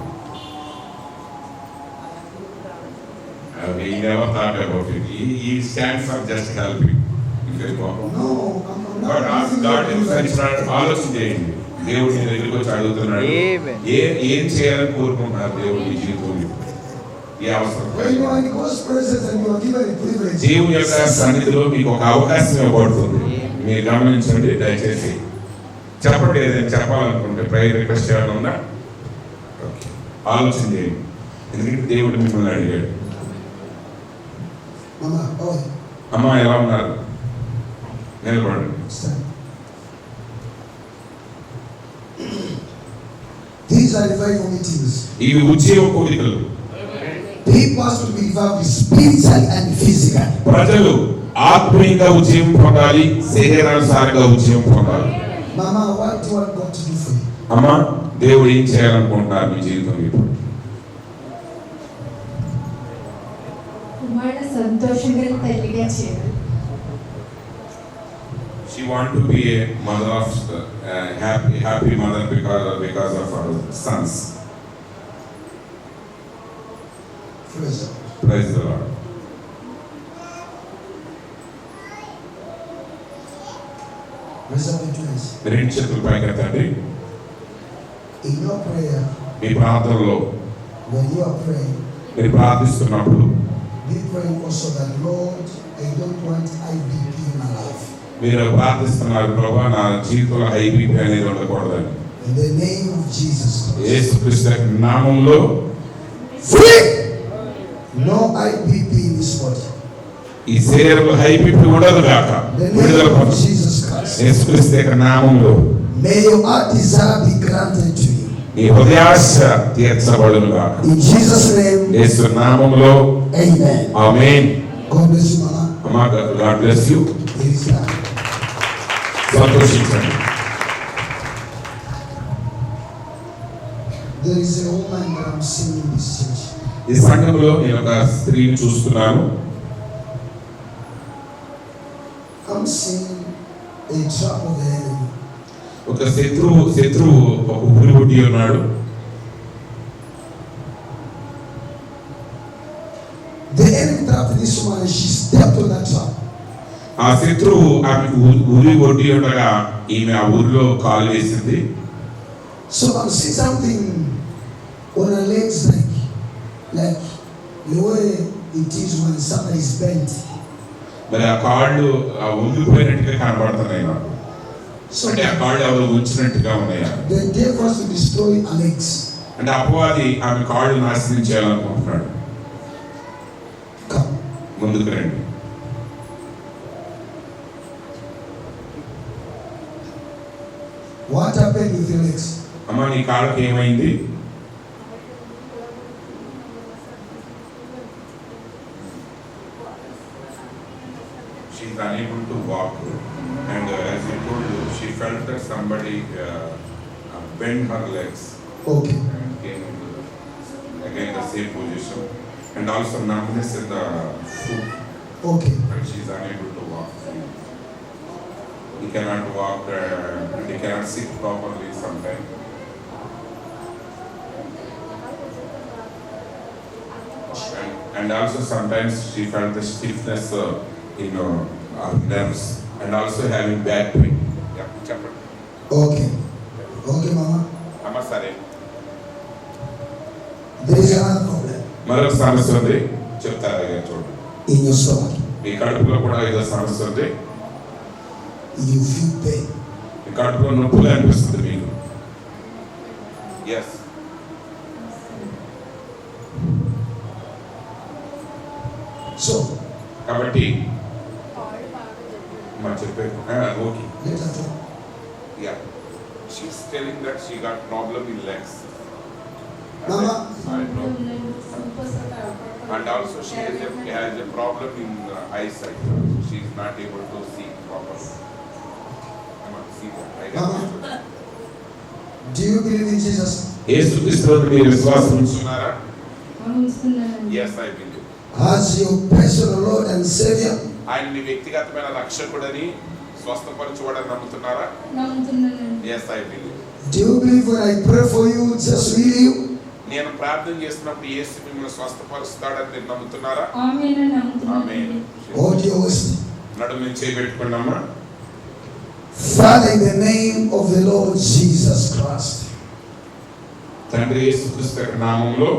He never thought about it. He stands for just helping.
No, I'm
But
not.
ask God himself, ఆలోచన చేయండి. దేవుడు మీ దగ్గరికి వచ్చి అడుగుతున్నాడు.
Amen.
ఏం చేయాలని కోరుకుంటున్నారు దేవుడు మీ జీవితంలో? ఏ అవసరం?
When you are in God's presence and you are given a privilege,
దేవుని యొక్క సన్నిధిలో మీకు ఒక అవకాశం ఇవ్వబడుతుంది. మీరు గమనించండి దయచేసి. చెప్పండి, ఏదైనా చెప్పాలనుకుంటే ప్రేయర్ రిక్వెస్ట్ చేయాలన్నా ఓకే, ఆలోచన చేయండి. ఎందుకంటే దేవుడు మిమ్మల్ని అడిగాడు.
Mama, oh,
అమ్మా ఎలా ఉన్నారు? నిలబడండి.
stand. These are revival meetings.
ఇవి ఉద్యోగ కోరికలు.
People have to be revived spiritually and physically.
ప్రజలు ఆత్మీయంగా ఉద్యమం పొందాలి, శరీరానుసారంగా ఉద్యమం పొందాలి.
Mama, what do you want God to do for you?
అమ్మా, దేవుడు ఏం చేయాలనుకుంటున్నారు మీ జీవితంలో ఇప్పుడు?
కుమారుడు సంతోషంగా తల్లిగా చేయాలి.
She She want to be a mother of happy mother because of her sons.
Praise God.
Praise the Lord.
Raise up your hands.
రెండు చేతులు పైకెత్తండి.
In your prayer,
మీ ప్రార్థనలో
when you are praying,
మీరు ప్రార్థిస్తున్నప్పుడు
be praying also that, Lord, I don't want IBP in my life.
మీరు ప్రార్థిస్తున్నారు, ప్రభా నా జీవితంలో ఐబీపీ అనేది ఉండకూడదని.
In the name of Jesus Christ.
యేసుక్రీస్తు యొక్క నామములో
Free! No IBP in this body.
ఈ శరీరంలో ఐబీపీ ఉండదు గాక.
In the
విడుదల
name of
పొందు.
Jesus Christ.
యేసుక్రీస్తు యొక్క నామములో
May your heart desire be granted to you.
నీ హృదయాశ తీర్చబడును గాక.
In Jesus' name,
యేసు నామములో
amen.
Amen.
God bless you, Mama.
అమ్మా, God bless you.
It is done.
సంతోషించండి.
There is a woman that I'm seeing in this church.
ఈ సంఘంలో నేను ఒక స్త్రీని చూస్తున్నాను.
I'm seeing a trap of the enemy.
ఒక శత్రువు ఒక ఊరి ఒడ్డి ఉన్నాడు.
The enemy trapped this woman and she stepped on that trap.
ఆ శత్రువు ఆమెకు ఊరి ఒడ్డి ఉండగా ఈమె ఆ ఊరిలో కాలు వేసింది.
So I'm seeing something on her legs like the way it is when somebody is bent.
మరి ఆ కాళ్ళు వంగిపోయినట్టుగా కనబడుతున్నాయి నాకు.
So
అంటే ఆ కాళ్ళు ఎవరు ఉంచినట్టుగా ఉన్నాయా?
the devil wants to destroy her legs.
అంటే అపవాది ఆమె కాళ్ళు నాశనం చేయాలనుకుంటున్నాడు.
Come.
ముందుకు రండి.
What happened with your legs?
అమ్మ, నీ కాళ్ళకి ఏమైంది? She is unable to walk, and as you told you, she felt that somebody bent her legs
Okay.
and came into again the same position, and also numbness in the foot,
Okay.
and she is unable to walk. He cannot walk, and he cannot sit properly sometimes. And also sometimes she felt the stiffness in her nerves, and also having back pain. Yeah, చెప్పండి.
Okay. Okay, Mama.
అమ్మ, సరే.
There is another problem
మరొక సమస్య ఉంది, చెప్తారా చూడండి.
in your stomach.
మీ కడుపులో కూడా ఏదో సమస్య ఉంది.
You feel pain.
మీ కడుపులో నొప్పులు అనిపిస్తుంది మీకు. ఎస్.
So,
కాబట్టి మా చెప్పే okay.
let her talk.
Yeah. She's telling that she got problem in legs.
Mama.
I know. And also she has a problem in eyesight. She is not able to see properly. Come on, see that. I got
Mama. Do you believe in Jesus?
యేసుక్రీస్తునందు మీరు విశ్వాసం ఉంచున్నారా?
ఉంచుతున్నానండి.
Yes, I believe.
As your personal Lord and Savior?
ఆయన నీ వ్యక్తిగతమైన రక్షకుడని స్వస్థపరచువాడని నమ్ముతున్నారా?
నమ్ముతున్నానండి.
Yes, I believe.
Do you believe when I pray for you, just heal you?
నేను ప్రార్థన చేస్తున్నప్పుడు యేసు మిమ్మల్ని స్వస్థపరుస్తాడని మీరు నమ్ముతున్నారా?
ఆమేన్ అని నమ్ముతున్నానండి.
ఆమేన్.
Hold your waist.
నడుము మీద చేయబెట్టుకున్నామా?
Father, in the name of the Lord Jesus Christ,
తండ్రి యేసుక్రీస్తు యొక్క నామములో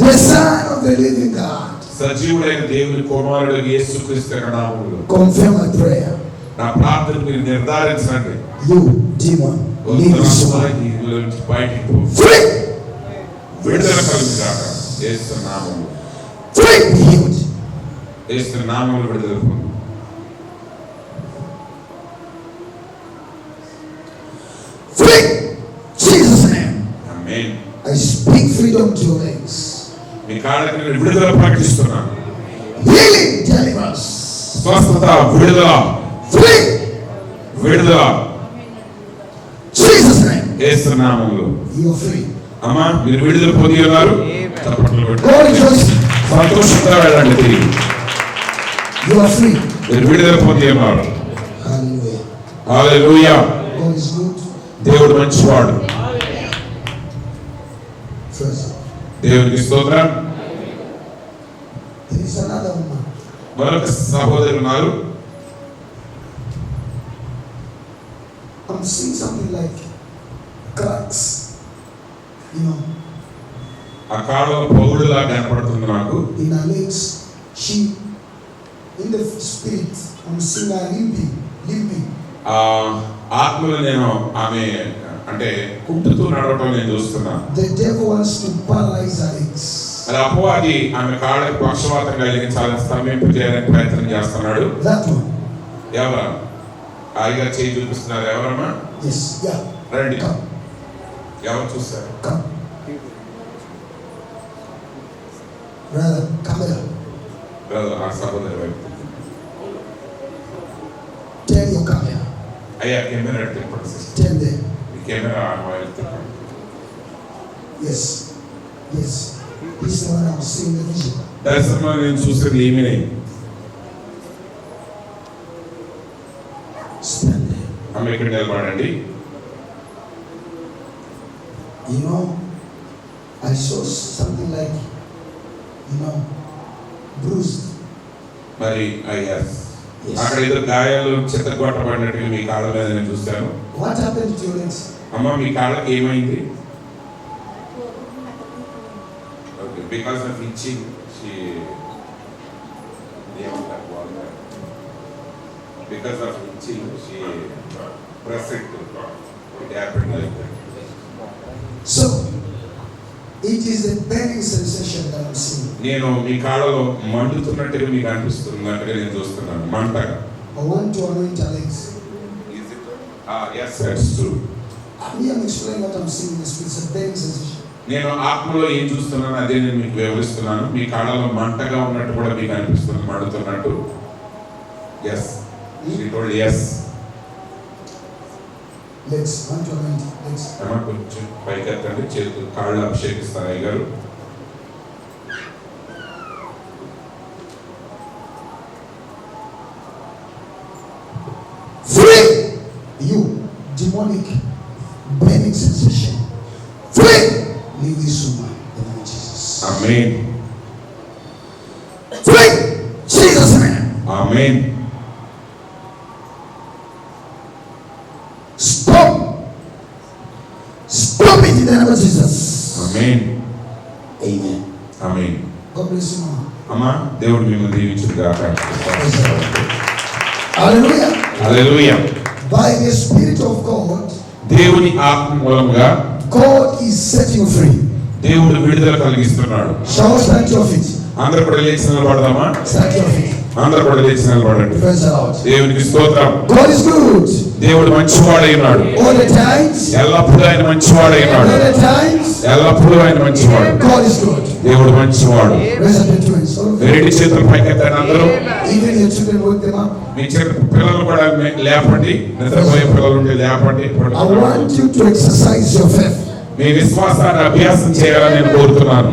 the Son of the living God,
సజీవుడైన దేవుని కుమారుడు యేసుక్రీస్తు యొక్క నామములో
confirm my prayer.
నా ప్రార్థన మీరు నిర్ధారించండి.
You, demon, leave this one.
బయటికి పో.
Free!
విడుదల కలుగుగాక. యేసు నామములో.
Free! Be healed.
యేసు నామములో విడుదల పొందు.
Free! Jesus' name.
Amen.
I speak freedom to your legs.
మీ కాళ్ళకి నేను విడుదల ప్రకటిస్తున్నాను.
Healing, deliverance.
స్వస్థత, విడుదల,
Free!
విడుదల.
Jesus' name.
యేసు నామములో.
You are free.
అమ్మా, మీరు విడుదల పొంది ఉన్నారు. చప్పట్లు కొట్టు.
Go rejoice.
సంతోషంగా వెళ్ళండి తిరిగి.
You are free.
మీరు విడుదల పొంది ఉన్నారు.
Hallelujah.
Hallelujah.
God is good.
దేవుడు మంచివాడు.
First,
దేవునికి స్తోత్రం.
there is another woman.
మరొక సహోదరు ఉన్నారు.
I'm seeing something like cracks,
ఆ కాళ్ళలో పగుడులా కనపడుతుంది నాకు.
in her legs. She, in the spirit, I'm seeing her limping.
ఆ ఆత్మలో నేను ఆమె అంటే కుంటుతూ నడవటం నేను చూస్తున్నా.
The devil wants to paralyze her legs.
అది అపవాది ఆమె కాళ్ళకి పక్షవాతం కలిగించాలని స్తంభింపు చేయాలని ప్రయత్నం చేస్తున్నాడు.
That one.
ఎవరా హాయిగా చేయి చూపిస్తున్నారు? ఎవరమ్మా?
Yes, yeah.
రండి.
Come,
ఎవరు చూస్తారు?
come. Brother, come here.
ఆ సహోదరు వైపు
Turn your camera.
అయ్యా కెమెరా తిప్పండి సిస్టర్.
Turn there.
ఈ కెమెరా ఆన్ వైపు తిప్పండి.
Yes, yes. This is the one I'm seeing the vision.
దర్శనంలో నేను చూసేది ఈమెనే.
Stand there.
ఆమె ఇక్కడ నిలబడండి.
I saw something like, bruised.
మరి అయ్యా
Yes.
అక్కడ ఏదో గాయాలు చిత్తగొట్టబడినట్టు మీ కాళ్ళ మీద నేను చూశాను.
What happened to your legs?
అమ్మ మీ కాళ్ళకి ఏమైంది? Okay, because of itching because of itching she pressed it. It happened like that.
So, it is a burning sensation that I'm seeing.
నేను మీ కాళ్ళలో మండుతున్నట్టుగా మీకు అనిపిస్తున్నట్టుగా నేను చూస్తున్నాను, మంటగా.
I want to anoint your legs.
Is it? Yes, that's true.
I'm explaining what I'm seeing in the spirit. It's a burning sensation.
నేను ఆత్మలో ఏం చూస్తున్నాను అదే నేను మీకు వివరిస్తున్నాను. మీ కాళ్ళలో మంటగా ఉన్నట్టు కూడా మీకు అనిపిస్తుంది, మండుతున్నట్టు. Yes. She told yes.
Legs, want to anoint legs.
అమ్మ కొంచెం పైకి ఎత్తండి, చేతులు కాళ్ళు అభిషేకిస్తారు అయ్యగారు.
Free you, demonic burning sensation. Free, leave this woman in the name of Jesus.
Amen.
Free, Jesus' name.
Amen.
Stop. Stop it in the name of Jesus.
Amen.
Amen.
Amen.
God bless you, mama.
అమ్మా దేవుడు మిమ్మల్ని దీవించుగాక.
Hallelujah.
Hallelujah.
By the Spirit of God,
దేవుని ఆత్మ మూలంగా
God is setting you free.
దేవుడు విడుదల కలిగిస్తున్నాడు.
Shall we stand to your feet?
అందరూ కూడా లేచి నిలబడదామా?
Stand to your feet.
అందరూ కూడా లేచి నిలబడండి.
Praise the Lord.
దేవునికి స్తోత్రం.
God is good.
దేవుడు మంచివాడై ఉన్నాడు.
All the times.
ఎల్లప్పుడూ ఆయన మంచివాడై ఉన్నాడు.
All the times.
ఎల్లప్పుడూ ఆయన మంచివాడు.
God is good.
దేవుడు మంచివాడు.
Raise up your twins. All of you.
రెండు చేతులు పైకెత్తండి అందరూ.
Even your children, wake them up.
మీ పిల్లలు కూడా లేపండి. నిద్రపోయే పిల్లలు ఉంటే లేపండి.
I want you to exercise your faith.
మీ విశ్వాసాన్ని అభ్యాసం చేయాలని నేను కోరుతున్నాను.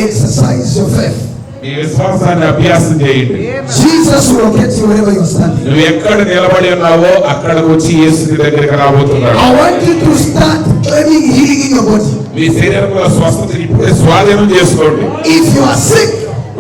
Exercise your faith.
మీ విశ్వాసాన్ని అభ్యాసం చేయండి.
Jesus will locate you wherever you are standing.
నువ్వు ఎక్కడ నిలబడి ఉన్నావో అక్కడికి వచ్చి యేసు దగ్గరికి రాబోతున్నాడు.
I want you to start claiming healing in your body.
మీ శరీరంలో స్వస్థత ఇప్పుడే స్వాధీనం చేసుకోండి.
If you are sick,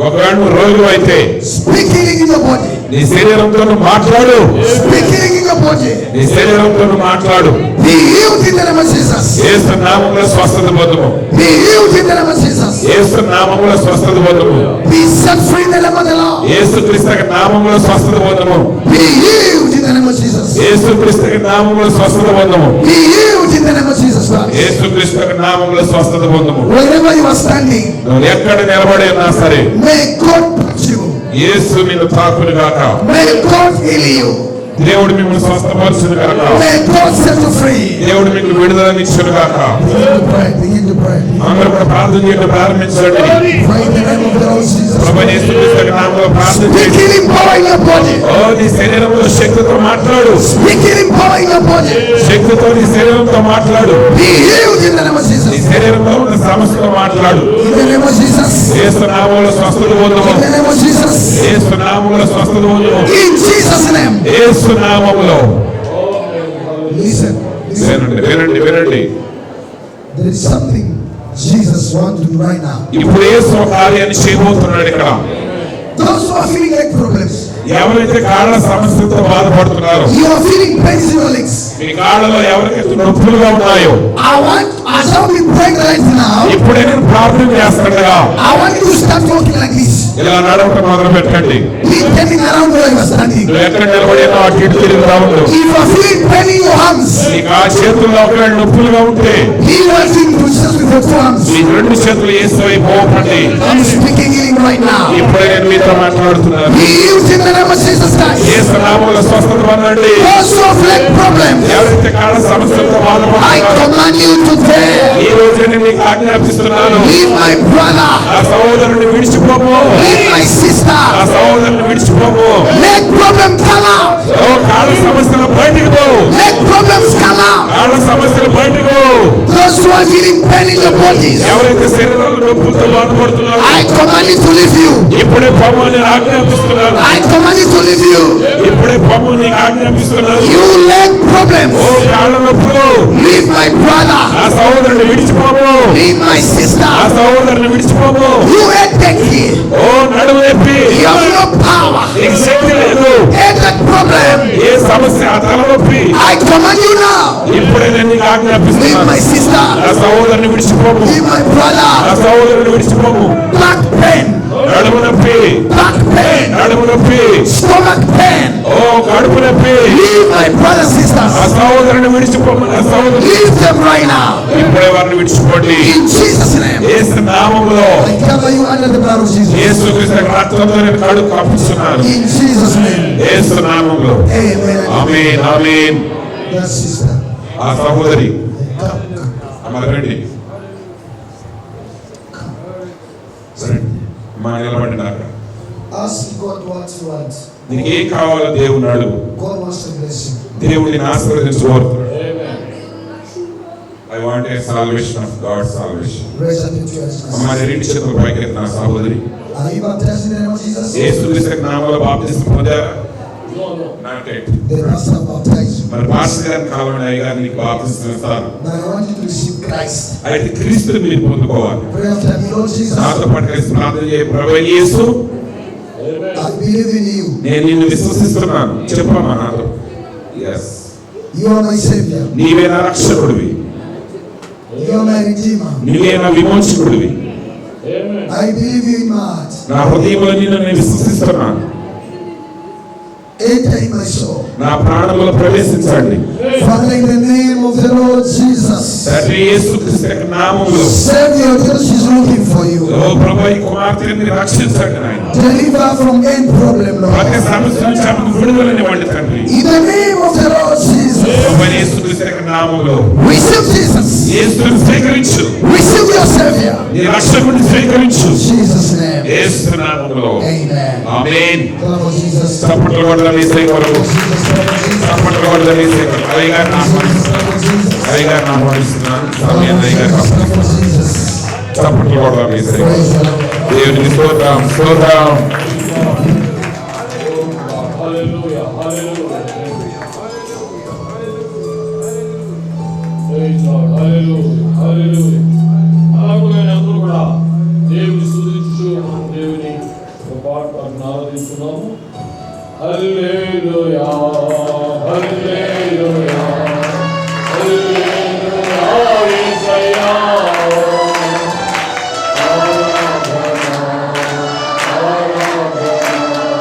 ఒకవేళ నువ్వు రోగి అయితే
speak healing in your body.
నీ శరీరంతో మాట్లాడు.
Speak healing in your body.
నీ శరీరంతో మాట్లాడు.
Be healed in the name of Jesus.
యేసు నామములో స్వస్థత పొందుము.
Be healed in the name of Jesus.
యేసు నామములో స్వస్థత పొందుము.
Be set free in the name of the Lord.
యేసు క్రీస్తు నామములో స్వస్థత పొందుము.
Be healed in the name of Jesus.
యేసు క్రీస్తు నామములో స్వస్థత పొందుము.
Be healed in the name of Jesus Christ.
యేసు క్రీస్తు నామములో స్వస్థత పొందుము.
Wherever you are standing,
నువ్వు ఎక్కడ నిలబడి ఉన్నా సరే
may God touch you.
యేసు నిన్ను తాకును గాక.
May God heal you.
దేవుడు మిమ్మల్ని స్వస్థపరచును గాక.
May God set you free.
దేవుడు మీకు విడుదలనిచ్చును గాక.
Begin to pray. Begin to pray.
అందరూ కూడా ప్రార్థన చేయడం ప్రారంభించండి.
Pray in the name of the Lord Jesus.
ప్రభువైన యేసు క్రీస్తు నామములో ప్రార్థన
Speak
చేయండి.
healing power in your body.
ఓ నీ శరీరంలో శక్తితో మాట్లాడు.
Speak healing power in your body.
శక్తితో నీ శరీరంతో మాట్లాడు.
Be healed in the name of
నీ
Jesus.
శరీరంలో ఉన్న సమస్యతో మాట్లాడు.
In the name of Jesus.
యేసు నామములో స్వస్థత పొందుము.
In the name of Jesus.
యేసు నామములో స్వస్థత పొందుము.
In Jesus' name.
యేసు నామములో
Listen.
వినండి.
There is something Jesus wants to do right now.
ఇప్పుడు యేసు ఒక కార్యాన్ని చేయబోతున్నాడు ఇక్కడ.
Those who are feeling like problems,
ఎవరైతే కాళ్ళ సమస్యలతో బాధపడుతున్నారో,
you are feeling pains in your legs.
మీ కాళ్ళలో ఎవరికైతే నొప్పులుగా ఉన్నాయో,
I shall be praying right now.
ఇప్పుడే నేను ప్రార్థన చేస్తుండగా
I want you to start walking like this.
ఇలా నడవటం మొదలు పెట్టండి.
Be turning around where you are standing.
నువ్వు ఎక్కడ నిలబడినా అటు ఇటు తిరుగుతా ఉండు.
If you are feeling pain in your hands,
నీకు ఆ చేతుల్లో ఒకవేళ నొప్పులుగా ఉంటే
he wants you to just with your two hands.
మీ రెండు చేతులు యేసు వైపు మోపండి.
I'm speaking healing right now.
ఇప్పుడే నేను మీతో మాట్లాడుతున్నాను.
He is in the name of Jesus Christ.
యేసు నామములో స్వస్థత పొందండి.
Those who have leg problems,
ఎవరైతే కాళ్ళ సమస్యలతో
I
బాధపడుతున్నారో,
command you today.
ఈ రోజు నేను మీకు ఆజ్ఞాపిస్తున్నాను.
Leave my brother.
ఆ సహోదరుని విడిచిపోము.
Leave my sister.
ఆ సహోదరుని విడిచిపోము.
Leg problem come out.
ఓ కాళ్ళ సమస్యలు బయటికి పో.
Leg problems come out.
కాళ్ళ సమస్యలు బయటికి పో.
Those who are feeling pain in your bodies,
ఎవరైతే శరీరంలో నొప్పులతో బాధపడుతున్నారో,
I command you to leave you.
ఇప్పుడే పొమ్ము అని ఆజ్ఞాపిస్తున్నాను.
I command you to leave you.
ఇప్పుడే పొమ్ము అని ఆజ్ఞాపిస్తున్నాను.
You leg problems,
ఓ కాళ్ళ నొప్పులు,
leave my brother.
ఆ సహోదరుని విడిచిపోము.
Leave my
ఆ
sister.
సహోదరుని విడిచిపోము.
You headache here.
ఓ నడుము నొప్పి,
You have no power.
నీకు శక్తి లేదు.
Headache problem.
ఏ సమస్య, ఆ తలనొప్పి,
I command you now.
ఇప్పుడే నేను నీకు
Leave
ఆజ్ఞాపిస్తున్నాను.
my sister.
ఆ సహోదరుని విడిచిపోము.
Leave my brother.
ఆ సహోదరుని విడిచిపోము.
Back pain.
నడుము నొప్పి,
Back pain.
నడుము నొప్పి,
Stomach pain.
ఓ కడుపు నొప్పి,
Leave my brothers and
ఆ
sisters.
సహోదరుని విడిచిపోము. ఆ సహోదరుని
Leave them right now.
ఇప్పుడే వారిని విడిచిపోండి.
In Jesus' name.
యేసు నామములో,
I cover you under the blood of Jesus.
యేసు క్రీస్తు రక్తంతో నేను కడుగు కప్పుతున్నాను.
In Jesus' name.
యేసు నామములో.
Amen.
Amen, amen.
That sister.
ఆ సహోదరి
Come.
అమ్మ రండి. రండి. అమ్మ నిలబడండి అక్కడ.
Ask God what you want.
నీకు ఏం కావాలో దేవుని అడుగు.
God wants to bless you.
దేవుడిని ఆశీర్వదించబోతున్నాడు. I want a salvation of God's salvation.
Raise up your hands.
అమ్మ నీ రెండు చేతులు పైకెత్తి నా సహోదరి.
Are you baptized in the name of Jesus?
యేసు క్రీస్తు నామములో బాప్తిసం పొందారా? Not yet.
The pastor baptized you.
మరి పాస్టర్ గారిని కావాలని అయ్యగారు నీకు బాప్తిసం ఇస్తారు.
But I want you to receive Christ.
అయితే క్రీస్తుని మీరు పొందుకోవాలి.
Pray after me, Lord Jesus.
నాతో పాటు కలిసి ప్రార్థన చేయ. ప్రభువైన యేసు,
I believe in you.
నేను నిన్ను విశ్వసిస్తున్నాను. చెప్పమ్మా నాతో. Yes.
You are my Savior.
నీవే నా రక్షకుడివి,
You are my Redeemer.
నీవే నా విమోచకుడివి.
I believe you in my heart.
నా హృదయంలో నిన్ను నేను విశ్వసిస్తున్నాను.
Enter in my soul.
నా ప్రాణంలో ప్రవేశించండి.
Father, in the name of the Lord Jesus.
తండ్రి యేసు క్రీస్తు నామములో,
Savior, Jesus is looking for you.
ఓ ప్రభువా, ఈ కుమార్తెని రక్షించండి నాయన.
Deliver from any problem,
ప్రతి
Lord.
సమస్య నుంచి ఆమెకు విడుదలనివ్వండి తండ్రి.
In the name of the Lord Jesus.
ప్రభువైన యేసు క్రీస్తు నామములో
Receive Jesus.
యేసుని స్వీకరించు.
Receive your Savior.
నీ రక్షకుడిని స్వీకరించు.
In Jesus' name.
యేసు నామములో.
Amen.
Amen.
Lord of Jesus.
చప్పట్లు కొడదాం యేసయ్య కొరకు. చప్పట్లు కొడదాం యేసయ్య కొరకు. అయ్యగారిని ఆహ్వానిస్తున్నాను. సమయాన్ని అయ్యగారు చప్పట్లు కొడదాం యేసయ్య కొరకు. దేవునికి స్తోత్రం, స్తోత్రం.
Hallelujah, hallelujah. Praise God, hallelujah, hallelujah. అలాగే అందరూ కూడా దేవుని స్తుతించు, మనం దేవుని ఒక పాట పాడుతూ ఆరాధిస్తున్నాము. హల్లెలూయా, హల్లెలూయా, హల్లెలూయా, యేసయ్యా. ఆరాధన, ఆరాధన.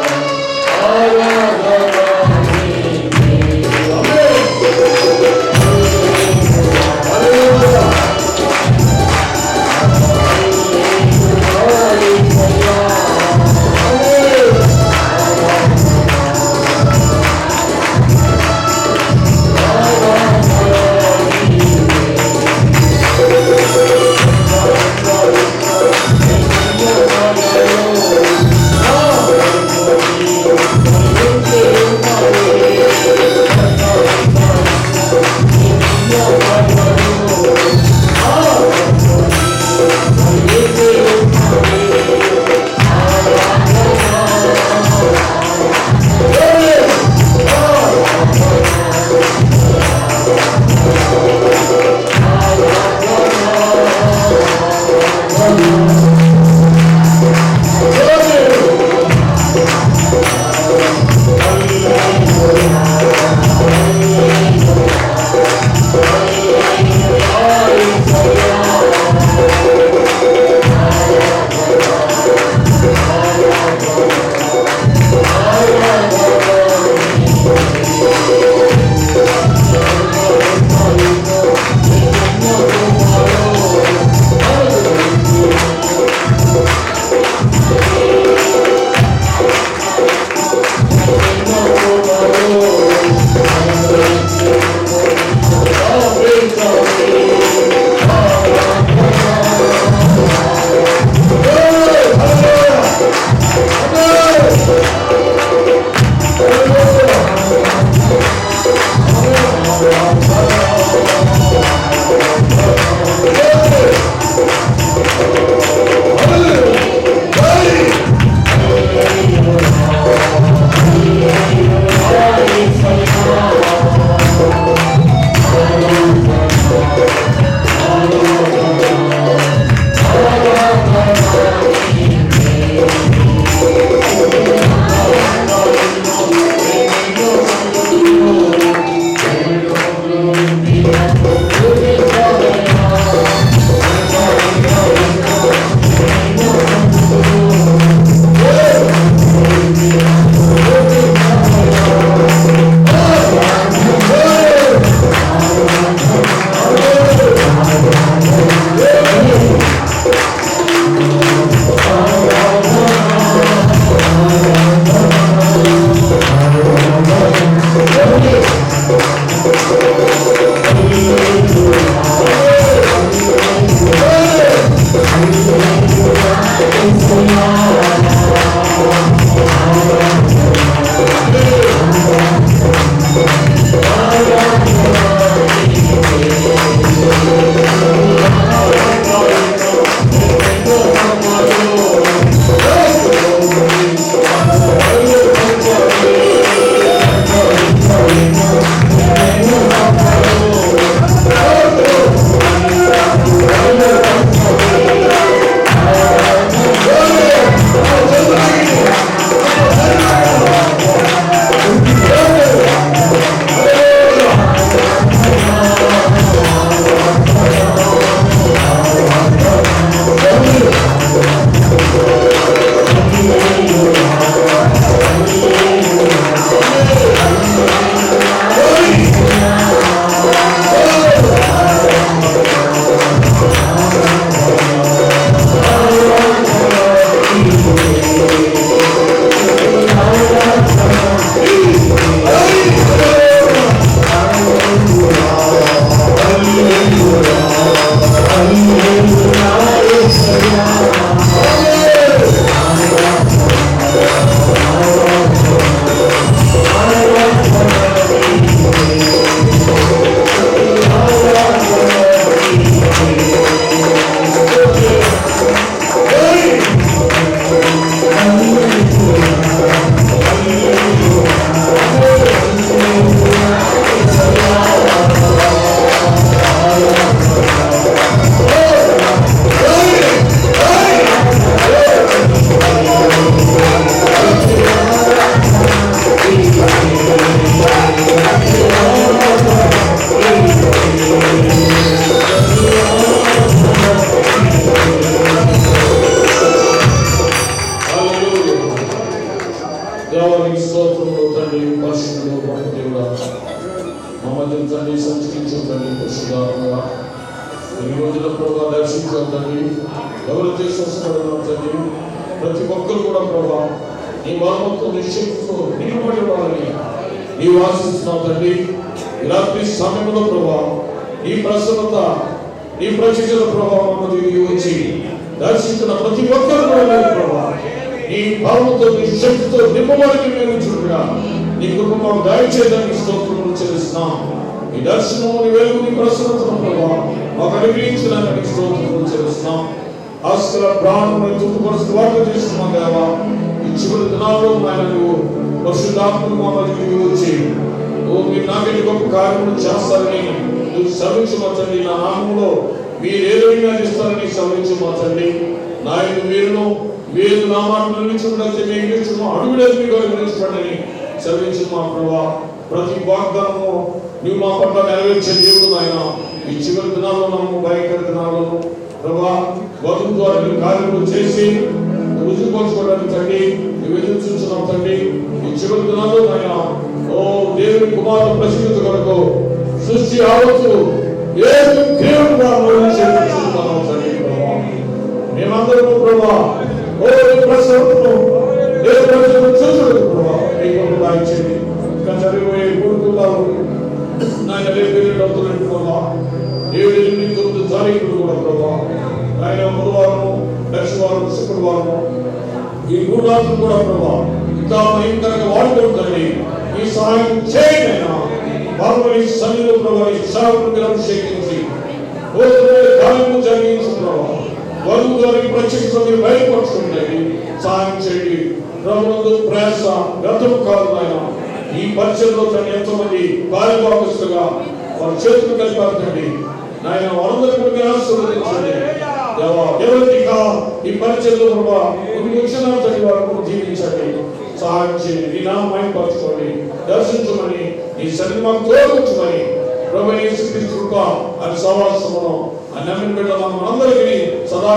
దేవానికి స్తోత్రములు తండ్రి, పరిశుద్ధుడు గొప్ప దేవుడా, మమ్మల్ని తండ్రి సంచరించు తండ్రి, పరిశుద్ధాత్మగా ఈ రోజున ప్రభావ దర్శించాం తండ్రి. ఎవరైతే స్వస్థపడినారు తండ్రి, ప్రతి ఒక్కరు కూడా ప్రభావ నీ బలముతో నిశ్చయిస్తూ నిలబడి వాళ్ళని నీవు ఆశిస్తున్నావు తండ్రి. ఈ రాత్రి సమయంలో ప్రభావ నీ ప్రసన్నత, నీ ప్రతిష్ఠల ప్రభావం దిగి వచ్చి దర్శించిన ప్రతి ఒక్కరు కూడా ప్రభావ నీ భావంతో నీ శక్తితో నింపబడికి మేము చూడగా నీ కుటుంబం దయచేయడానికి స్తోత్రములు చెల్లిస్తున్నాం. ఈ దర్శనము నీ వెలుగు నీ ప్రసన్నతను ప్రభావ మాకు అనుగ్రహించడానికి స్తోత్రములు చెల్లిస్తున్నాం. ఆస్కర ప్రాణములను తుట్టుపరుస్తూ వార్త చేస్తున్నాం దేవా. ఈ చివరి దినాల్లో ఆయన నువ్వు పరిశుద్ధాత్మను మా మధ్యకి వచ్చి మీరు నాకటి గొప్ప కార్యములు చేస్తారని నువ్వు సెలవించమతండి. నా నామంలో మీరు ఏదైనా చేస్తారని సెలవించమతండి. నాయన మీరు నా మాట నిర్మించుకుంటే మేము అడుగులేదు మీకు అనుగ్రహించబడని సెలవించు మా ప్రభా. ప్రతి వాగ్దానము నువ్వు మా పట్ల నెరవేర్చే దేవుడు నాయన. ఈ చివరి దినాల్లో నమ్ము భయంకర దినాల్లో ప్రభా వధువు ద్వారా కార్యములు చేసి రుజువుపరచుకోవడానికి తండ్రి నువ్వు ఎదురు చూస్తున్నావు తండ్రి. ఈ చివరి దినాల్లో నాయన ఓ దేవుని కుమారుల ప్రసిద్ధి కొరకు సృష్టి ఆవత్తు ఏది దేవుడుగా చేస్తున్నావు తండ్రి ప్రభా. మేమందరూ ప్రభా ఓ ప్రసన్నతను చూసుడు ప్రభా నీకు దాయించండి. ఇంకా జరిగిపోయే కూడుకున్నారు నాయన రేపు అవుతున్నట్టు ప్రభా 7-9 తారీఖులు కూడా ప్రభా ఆయన బుధవారము, లక్షవారం, శుక్రవారము ఈ 3 రాత్రులు కూడా ప్రభా ఇంకా భయంకరంగా వాడుకుంటుంది. ఈ సహాయం చేయనైనా బాబు సన్నిధిలో ప్రభా ఈ సేవకులను అభిషేకించి కార్యము జరిగించు ప్రభా. వధువు గారికి ప్రత్యక్ష మీరు బయటపరుచుకుంటుంది. సహాయం చేయండి ప్రభుత్వ ప్రయాస వ్యర్థం కాదు ఆయన. ఈ పరిచయంలో తను ఎంతో మంది కార్యభాగస్తులుగా వారి చేతులు కలిపారండి నాయన. వారందరికీ ఆశీర్వదించండి ఎవరికి ఈ పరిచయంలో వచ్చిన తల్లి వారు జీవించండి. సహాయం చేయండి. నీ నామం మైపరచుకోండి, దర్శించమని నీ సన్నిధి మాకు తోడుకొచ్చమని ప్రభు యేసు క్రీస్తు కృప అని సహవాసమును ఆ నమ్మిన బిడ్డల మనందరికీ సదా